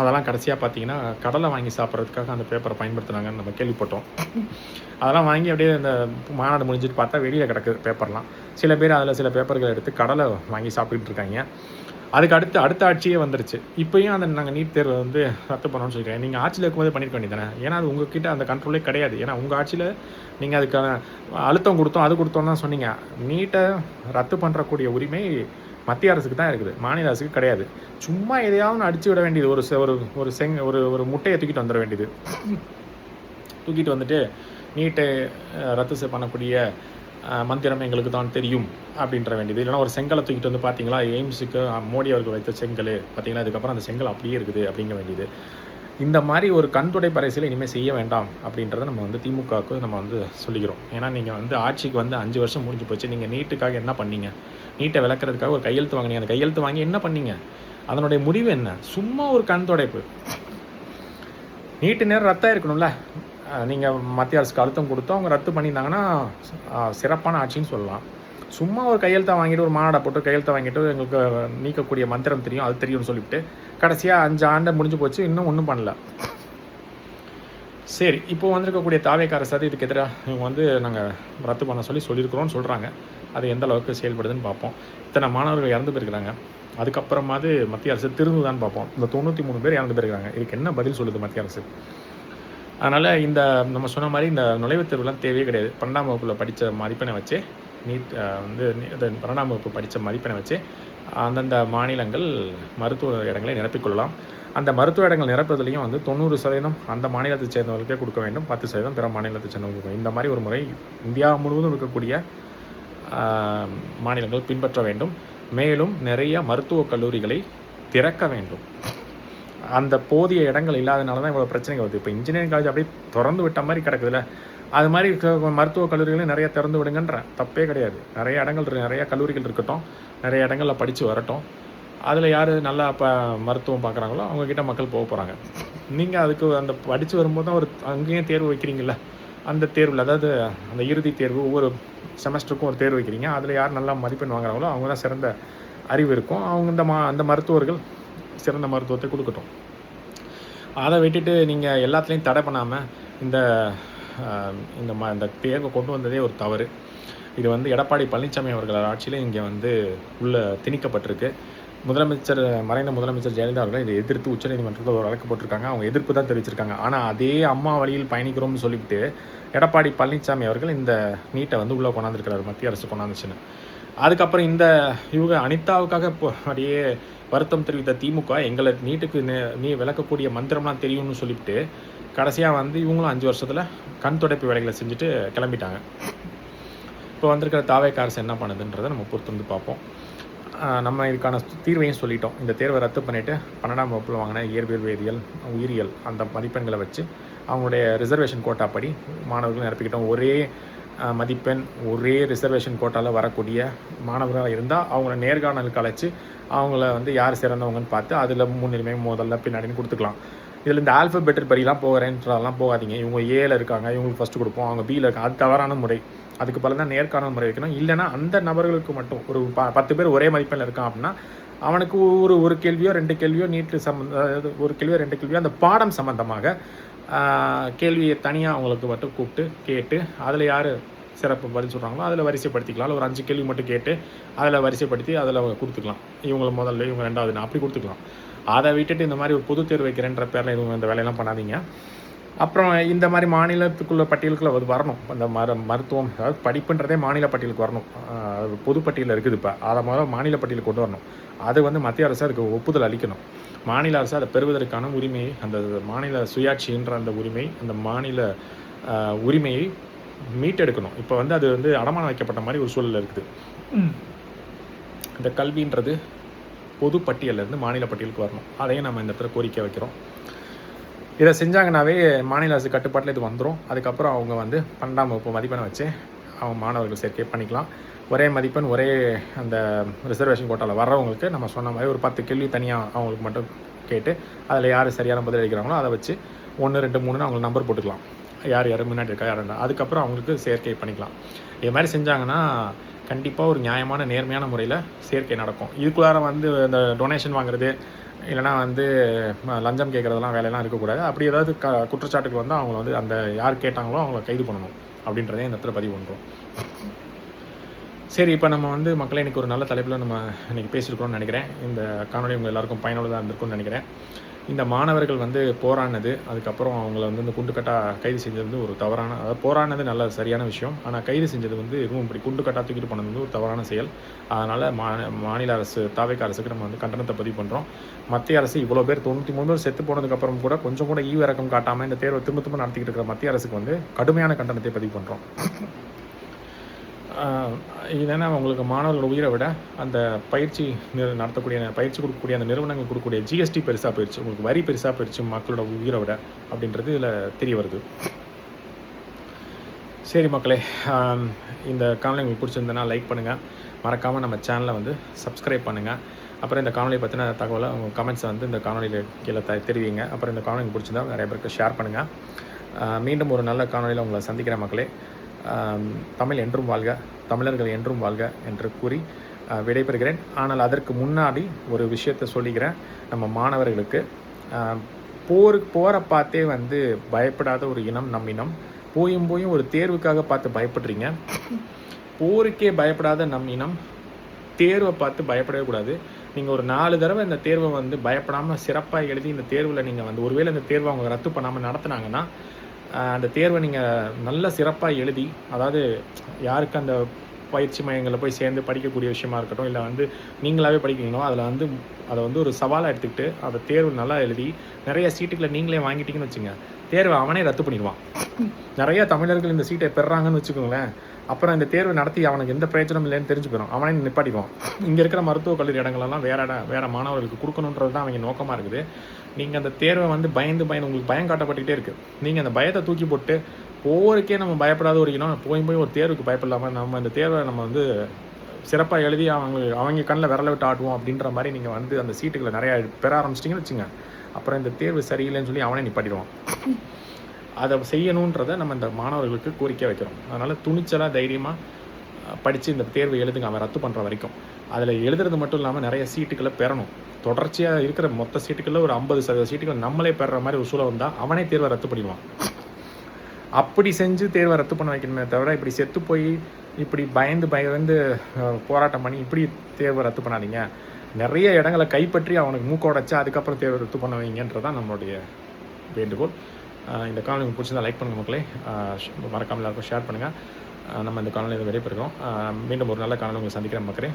அதெல்லாம் கடைசியாக பார்த்தீங்கன்னா கடலை வாங்கி சாப்பிட்றதுக்காக அந்த பேப்பரை பயன்படுத்தினாங்கன்னு நம்ம கேள்விப்பட்டோம். அதெல்லாம் வாங்கி அப்படியே இந்த மாநாடு முடிஞ்சிட்டு பார்த்தா வெளியில் கிடக்குது பேப்பர்லாம். சில பேர் அதில் சில பேப்பர்கள் எடுத்து கடலை வாங்கி சாப்பிட்டுட்டு இருக்காங்க. அதுக்கு அடுத்த ஆட்சியே வந்துருச்சு. இப்போயும் அந்த நாங்கள் நீட் தேர்வை வந்து ரத்து பண்ணணும்னு சொல்லிக்கிறேன். நீங்கள் ஆட்சியில் இருக்கும்போது பண்ணியிருக்க வேண்டியதானே. ஏன்னா அது உங்ககிட்ட அந்த கண்ட்ரோலே கிடையாது. ஏன்னா உங்கள் ஆட்சியில் நீங்கள் அதுக்கான அழுத்தம் கொடுத்தோம் தான் சொன்னீங்க. நீட்டை ரத்து பண்ணுறக்கூடிய உரிமை மத்திய அரசுக்கு தான் இருக்குது, மாநில அரசுக்கு கிடையாது. சும்மா எதையாவது அடிச்சு விட வேண்டியது. ஒரு முட்டையை தூக்கிட்டு வந்துட வேண்டியது. தூக்கிட்டு வந்துட்டு நீட்டை ரத்து பண்ணக்கூடிய மந்திரம் எங்களுக்கு தான் தெரியும் அப்படின்ற வேண்டியது. இல்லைனா ஒரு செங்கலை தூக்கிட்டு வந்து பார்த்தீங்களா, எய்ம்ஸுக்கு மோடி அவர்கள் வைத்த செங்கல் பார்த்தீங்களா, அதுக்கப்புறம் அந்த செங்கல் அப்படியே இருக்குது அப்படிங்க வேண்டியது. இந்த மாதிரி ஒரு கண்துடை பரிசீலனை இனிமேல் செய்ய வேண்டாம் அப்படின்றத நம்ம வந்து திமுகவுக்கு நம்ம வந்து சொல்லிக்கிறோம். ஏன்னா நீங்கள் வந்து ஆட்சிக்கு வந்து 5 வருஷம் முடிஞ்சு போச்சு. நீங்கள் நீட்டுக்காக என்ன பண்ணீங்க? நீட்டை விளக்குறதுக்காக ஒரு கையெழுத்து வாங்கினீங்க. அந்த கையெழுத்து வாங்கி என்ன பண்ணீங்க? அதனுடைய முடிவு என்ன? சும்மா ஒரு கண் துடைப்பு. நீட்டு நேரம் ரத்தாக இருக்கணும்ல. நீங்கள் மத்திய அரசுக்கு அழுத்தம் கொடுத்து அவங்க ரத்து பண்ணியிருந்தாங்கன்னா சிறப்பான ஆட்சின்னு சொல்லலாம். சும்மா ஒரு கையெழுத்தை வாங்கிட்டு ஒரு மாநாடை போட்டு கையெழுத்தை வாங்கிட்டு எங்களுக்கு நீக்கக்கூடிய மந்திரம் தெரியும், அது தெரியும்னு சொல்லிவிட்டு கடைசியாக 5 ஆண்டு முடிஞ்சு போச்சு, இன்னும் ஒன்றும் பண்ணல. சரி, இப்போ வந்திருக்கக்கூடிய தாவேக்கா அரசு இதுக்கு எதிராக இவங்க வந்து நாங்கள் ரத்து பண்ண சொல்லியிருக்கிறோன்னு சொல்கிறாங்க. அது எந்த அளவுக்கு செயல்படுதுன்னு பார்ப்போம். இத்தனை மாணவர்கள் இறந்து போயிருக்கிறாங்க. அதுக்கப்புறமாவது மத்திய அரசு திருந்துதான்னு பார்ப்போம். இந்த 93 பேர் இறந்து போயிருக்காங்க. இதுக்கு என்ன பதில் சொல்லுது மத்திய அரசு? அதனால் இந்த நம்ம சொன்ன மாதிரி இந்த நுழைவுத் தேர்வுலாம் தேவையே கிடையாது. 12ஆம் வகுப்பில் படித்த மதிப்பெண்ணை வச்சு நீட் வந்து 12ஆம் வகுப்பு படித்த மதிப்பெண்ணை வச்சு அந்தந்த மாநிலங்கள் மருத்துவ இடங்களை நிரப்பிக்கொள்ளலாம். அந்த மருத்துவ இடங்கள் நிரப்புவதிலையும் வந்து 90% அந்த மாநிலத்தை சேர்ந்தவர்களுக்கே கொடுக்க வேண்டும், 10% பிற மாநிலத்தை சேர்ந்தவர்களுக்கு. இந்த மாதிரி ஒரு முறை இந்தியா முழுவதும் இருக்கக்கூடிய மாநிலங்கள் பின்பற்ற வேண்டும். மேலும் நிறைய மருத்துவக் கல்லூரிகளை திறக்க வேண்டும். அந்த போதிய இடங்கள் இல்லாதனால தான் இவ்வளோ பிரச்சனைகள் வருது. இப்போ இன்ஜினியரிங் காலேஜ் அப்படியே திறந்து விட்ட மாதிரி கிடக்குதுல்ல, அது மாதிரி மருத்துவக் கல்லூரிகளையும் நிறைய திறந்து விடுங்கன்ற தப்பே கிடையாது. நிறைய கல்லூரிகள் இருக்கட்டும், நிறைய இடங்களில் படித்து வரட்டும். அதில் யார் நல்லா இப்போ மருத்துவம் பார்க்குறாங்களோ அவங்கக்கிட்ட மக்கள் போக போகிறாங்க. நீங்கள் அதுக்கு அந்த படித்து வரும்போது தான் ஒரு அங்கேயும் தேர்வு வைக்கிறீங்கள, அந்த தேர்வில் அதாவது அந்த இறுதி தேர்வு ஒவ்வொரு செமஸ்டருக்கும் ஒரு தேர்வு வைக்கிறீங்க. அதில் யார் நல்லா மதிப்பெண் வாங்குறாங்களோ அவங்க தான் சிறந்த அறிவு இருக்கும். அவங்க அந்த மருத்துவர்கள் சிறந்த மருத்துவத்தை கொடுக்கட்டும். அதை விட்டுட்டு நீங்கள் எல்லாத்துலேயும் தடை பண்ணாமல் இந்த தேர்வை கொண்டு வந்ததே ஒரு தவறு. இது வந்து எடப்பாடி பழனிசாமி அவர்கள் ஆட்சியில் இங்கே வந்து உள்ள திணிக்கப்பட்டிருக்கு. மறைந்த முதலமைச்சர் ஜெயலலிதா அவர்கள் இதை எதிர்த்து உச்சநீதிமன்றத்தில் ஒரு வழக்கு போட்டிருக்காங்க. அவங்க எதிர்ப்பு தான் தெரிவிச்சிருக்காங்க. ஆனால் அதே அம்மா வழியில் பயணிக்கிறோம்னு சொல்லிவிட்டு எடப்பாடி பழனிசாமி அவர்கள் இந்த நீட்டை வந்து உள்ளே கொண்டாந்துருக்கிறார், மத்திய அரசு கொண்டாந்துச்சுன்னு. அதுக்கப்புறம் இவங்க அனிதாவுக்காக அப்படியே வருத்தம் தெரிவித்த திமுக எங்களை நீட்டுக்கு விளக்கக்கூடிய மந்திரம்லாம் தெரியும்னு சொல்லிவிட்டு கடைசியாக வந்து இவங்களும் 5 வருஷத்தில் கண் துடைப்பு வேலைகளை செஞ்சுட்டு கிளம்பிட்டாங்க. இப்போ வந்திருக்கிற தாவேக்கா அரசு என்ன பண்ணுதுன்றதை நம்ம பொறுத்து வந்து பார்ப்போம். நம்ம இதுக்கான தீர்வையும் சொல்லிட்டோம். இந்த தேர்வை ரத்து பண்ணிவிட்டு 12ஆம் வகுப்பில் வாங்கின இயற்பியல், வேதியியல், உயிரியல் அந்த மதிப்பெண்களை வச்சு அவங்களுடைய ரிசர்வேஷன் கோட்டா படி மாணவர்கள் நிரப்பிக்கிட்டோம். ஒரே மதிப்பெண் ஒரே ரிசர்வேஷன் கோட்டாவில் வரக்கூடிய மாணவர்களாக இருந்தால் அவங்கள நேர்காணலுக்கு அழைச்சி அவங்கள வந்து யார் சிறந்தவங்கன்னு பார்த்து அதில் முன்னுரிமை முதல்ல பின்னாடின்னு கொடுத்துக்கலாம். இதில் இந்த ஆல்ஃபபெட் படிலாம் போகிறேன்றதெல்லாம் போகாதீங்க. இவங்க ஏல இருக்காங்க, இவங்களுக்கு ஃபஸ்ட்டு கொடுப்போம், அவங்க பியில் இருக்காங்க, அது தவறான முறை. அதுக்கு பல தான் நேர்காணல் முறை வைக்கணும். இல்லைனா அந்த நபர்களுக்கு மட்டும் ஒரு 10 பேர் ஒரே மதிப்பெண்ணில் இருக்கான் அப்படின்னா அவனுக்கு ஒரு கேள்வியோ 2 கேள்வியோ அதாவது ஒரு கேள்வியோ 2 கேள்வியோ அந்த பாடம் சம்பந்தமாக கேள்வியை தனியாக அவங்களுக்கு மட்டும் கூப்பிட்டு கேட்டு அதில் யார் சிறப்பு பதில் சொல்கிறாங்களோ அதில் வரிசைப்படுத்திக்கலாம். ஒரு 5 கேள்வி மட்டும் கேட்டு அதில் வரிசைப்படுத்தி அதில் கொடுத்துக்கலாம். இவங்களை முதல்ல இவங்க 2வது அப்படி கொடுத்துக்கலாம். அதை விட்டுட்டு இந்த மாதிரி ஒரு பொது தேர்வு வைக்கிறேன்ற பேரில் இவங்க இந்த வேலையெல்லாம் பண்ணாதீங்க. அப்புறம் இந்த மாதிரி மாநிலத்துக்குள்ள பட்டியலுக்குள்ள அது வரணும். அந்த மருத்துவம் அதாவது படிப்புன்றதே மாநில பட்டியலுக்கு வரணும். பொது பட்டியலில் இருக்குது. இப்போ அதை முதல்ல மாநில பட்டியலுக்கு கொண்டு வரணும். அது வந்து மத்திய அரசு அதுக்கு ஒப்புதல் அளிக்கணும். மாநில அரசு அதை பெறுவதற்கான உரிமையை, அந்த மாநில சுயாட்சின்ற அந்த உரிமை, அந்த மாநில உரிமையை மீட்டெடுக்கணும். இப்போ வந்து அது வந்து அடமானம் வைக்கப்பட்ட மாதிரி ஒரு சூழல் இருக்குது. இந்த கல்வின்றது பொது பட்டியலேருந்து மாநில பட்டியலுக்கு வரணும். அதையும் நம்ம இந்த இடத்துல கோரிக்கை வைக்கிறோம். இதை செஞ்சாங்கன்னாவே மாநில அரசு கட்டுப்பாட்டில் இது வந்துடும். அதுக்கப்புறம் அவங்க வந்து 12ஆம் வகுப்பு மதிப்பெண்ணை வச்சு அவங்க மாணவர்கள் சேர்க்கை பண்ணிக்கலாம். ஒரே மதிப்பெண் ஒரே அந்த ரிசர்வேஷன் கோட்டாவில் வர்றவங்களுக்கு நம்ம சொன்ன மாதிரி ஒரு 10 கேள்வி தனியாக அவங்களுக்கு மட்டும் கேட்டு அதில் யார் சரியான பதில் அளிக்கிறாங்களோ அதை வச்சு 1, 2, 3ன்னு அவங்களுக்கு நம்பர் போட்டுக்கலாம். யார் முன்னாடி இருக்கா யார். அதுக்கப்புறம் அவங்களுக்கு சேர்க்கை பண்ணிக்கலாம். இது மாதிரி செஞ்சாங்கன்னா கண்டிப்பாக ஒரு நியாயமான நேர்மையான முறையில் சேர்க்கை நடக்கும். இதுக்குள்ளார வந்து இந்த டொனேஷன் வாங்குறது இல்லைனா வந்து லஞ்சம் கேட்குறதெல்லாம் வேலையெல்லாம் இருக்கக்கூடாது. அப்படி ஏதாவது குற்றச்சாட்டுகள் வந்து அவங்கள வந்து அந்த யார் கேட்டாங்களோ அவங்கள கைது பண்ணணும் அப்படின்றதே இந்த இடத்துல பதிவு பண்ணுறோம். சரி, இப்போ நம்ம வந்து மக்களை இன்றைக்கி ஒரு நல்ல தலைப்பில் நம்ம இன்றைக்கி பேசியிருக்கோம்னு நினைக்கிறேன். இந்த காணொலி உங்கள் எல்லாருக்கும் பயனுள்ளதாக இருந்திருக்கும்னு நினைக்கிறேன். இந்த மாணவர்கள் வந்து போராடினது, அதுக்கப்புறம் அவங்கள வந்து இந்த குண்டுக்கட்டாக கைது செஞ்சது வந்து ஒரு தவறான, அதாவது போராடினது நல்ல சரியான விஷயம். ஆனால் கைது செஞ்சது வந்து இதுவும் இப்படி குண்டுக்கட்டாக தூக்கிட்டு போனது வந்து ஒரு தவறான செயல். அதனால் மாநில அரசு தாவேக்கா அரசுக்கு நம்ம வந்து கண்டனத்தை பதிவு பண்ணுறோம். மத்திய அரசு இவ்வளோ பேர் 93 பேர் செத்து போனதுக்கப்புறம் கூட கொஞ்சம் கூட ஈவிரக்கம் காட்டாமல் இந்த தேர்வை திரும்ப நடத்திக்கிட்டு இருக்கிற மத்திய அரசுக்கு வந்து கடுமையான கண்டனத்தை பதிவு பண்ணுறோம். ஏன்னா உங்களுக்கு மாணவர்களோட உயிரை விட அந்த பயிற்சி கொடுக்கக்கூடிய அந்த நிறுவனங்கள் கொடுக்கக்கூடிய ஜிஎஸ்டி பெருசாக போயிடுச்சு, உங்களுக்கு வரி பெருசாக போயிடுச்சு மக்களோட உயிரை விட அப்படின்றது இதில் தெரிய வருது. சரி மக்களே, இந்த காணொலி உங்களுக்கு பிடிச்சிருந்தனா லைக் பண்ணுங்கள், மறக்காமல் நம்ம சேனலை வந்து சப்ஸ்கிரைப் பண்ணுங்கள். அப்புறம் இந்த காணொலி பற்றின தகவலை உங்கள் கமெண்ட்ஸை வந்து இந்த காணொலியில் கீழே தெரிவிங்க. அப்புறம் இந்த காணொலி பிடிச்சிருந்தா நிறைய பேருக்கு ஷேர் பண்ணுங்கள். மீண்டும் ஒரு நல்ல காணொலியில் உங்களை சந்திக்கிற மக்களே. தமிழ் என்றும் வாழ்க, தமிழர்கள் என்றும் வாழ்க என்று கூறி விடைபெறுகிறேன். ஆனால் அதற்கு முன்னாடி ஒரு விஷயத்தை சொல்லிக்கிறேன். நம்ம மாணவர்களுக்கு போரை பார்த்தே வந்து பயப்படாத ஒரு இனம் நம் இனம். போயும் ஒரு தேர்வுக்காக பார்த்து பயப்படுறீங்க. போருக்கே பயப்படாத நம் இனம் தேர்வை பார்த்து பயப்படவே கூடாது. நீங்கள் ஒரு 4 தடவை இந்த தேர்வை வந்து பயப்படாமல் சிறப்பாக எழுதி இந்த தேர்வில் நீங்கள் வந்து ஒருவேளை இந்த தேர்வை அவங்க ரத்து பண்ணாமல் நடத்துனாங்கன்னா அந்த தேர்வை நீங்கள் நல்ல சிறப்பாக எழுதி, அதாவது யாருக்கு அந்த பயிற்சி மையங்களில் போய் சேர்ந்து படிக்கக்கூடிய விஷயமா இருக்கட்டும், இல்லை வந்து நீங்களாகவே படிக்கிறீங்களோ அதில் வந்து அதை வந்து ஒரு சவாலாக எடுத்துக்கிட்டு அந்த தேர்வு நல்லா எழுதி நிறைய சீட்டுகளை நீங்களே வாங்கிட்டீங்கன்னு வச்சுங்க, தேர்வை அவனே ரத்து பண்ணிடுவான். நிறைய தமிழர்கள் இந்த சீட்டை பெறாங்கன்னு வச்சுக்கோங்களேன். அப்புறம் இந்த தேர்வு நடத்தி அவனுக்கு எந்த பிரயோஜனம் இல்லைன்னு தெரிஞ்சு போயிடும், அவனே நிப்பாட்டிடுவான். இங்கே இருக்கிற மருத்துவக் கல்லூரி இடங்களெல்லாம் வேறு மாணவர்களுக்கு கொடுக்கணுன்றது தான் அவங்க நோக்கமாக இருக்குது. நீங்கள் அந்த தேர்வை வந்து பயந்து உங்களுக்கு பயம் காட்டப்பட்டுக்கிட்டே இருக்குது. நீங்கள் அந்த பயத்தை தூக்கி போட்டு போருக்கே நம்ம பயப்படாத ஒரு இனம் போய் ஒரு தேர்வுக்கு பயப்படலாமல் நம்ம இந்த தேர்வை நம்ம வந்து சிறப்பாக எழுதி அவங்க கண்ணில் விரல விட்டு ஆட்டுவோம் அப்படின்ற மாதிரி நீங்கள் வந்து அந்த சீட்டுகளை நிறையா பெற ஆரம்பிச்சிட்டிங்கன்னு வச்சுங்க, அப்புறம் இந்த தேர்வு சரியில்லைன்னு சொல்லி அவனே நிப்பாட்டிடுவான். அதை செய்யணுன்றதை நம்ம இந்த மாணவர்களுக்கு கோரிக்கை வைக்கிறோம். அதனால் துணிச்சலாக தைரியமாக படித்து இந்த தேர்வை எழுதுங்க, அவன் ரத்து பண்ணுற வரைக்கும். அதில் எழுதுறது மட்டும் இல்லாமல் நிறைய சீட்டுகளை பெறணும். தொடர்ச்சியாக இருக்கிற மொத்த சீட்டுகளில் ஒரு 50% சீட்டுகள் நம்மளே பெறுற மாதிரி ஒரு சூழல் வந்தால் அவனே தேர்வை ரத்து பண்ணிடுவான். அப்படி செஞ்சு தேர்வை ரத்து பண்ண வைக்கணுமே தவிர இப்படி செத்து போய் இப்படி பயந்து போராட்டம் பண்ணி இப்படி தேர்வை ரத்து பண்ணாதீங்க. நிறைய இடங்களை கைப்பற்றி அவனுக்கு மூக்க உடைச்சா அதுக்கப்புறம் தேர்வை ரத்து பண்ண வைங்கன்றதான் நம்மளுடைய வேண்டுகோள். இந்த காணொலி உங்களுக்கு பிடிச்சிருந்தா லைக் பண்ணுங்கள் மக்களே. மறக்காமல் எல்லாருக்கும் ஷேர் பண்ணுங்கள். நம்ம இந்த காணொலியில் விடைபெறுகிறோம். மீண்டும் ஒரு நல்ல காணொலி உங்களை சந்திக்கிறேன் மக்களே.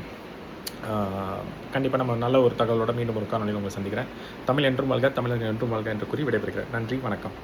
கண்டிப்பாக நம்ம நல்ல ஒரு தகவலோட மீண்டும் ஒரு காணொலியில் உங்களை சந்திக்கிறேன். தமிழ் என்றும் வாழ்க, தமிழர்கள் என்றும் வாழ்க என்று கூறி விடைபெறுகிறேன். நன்றி, வணக்கம்.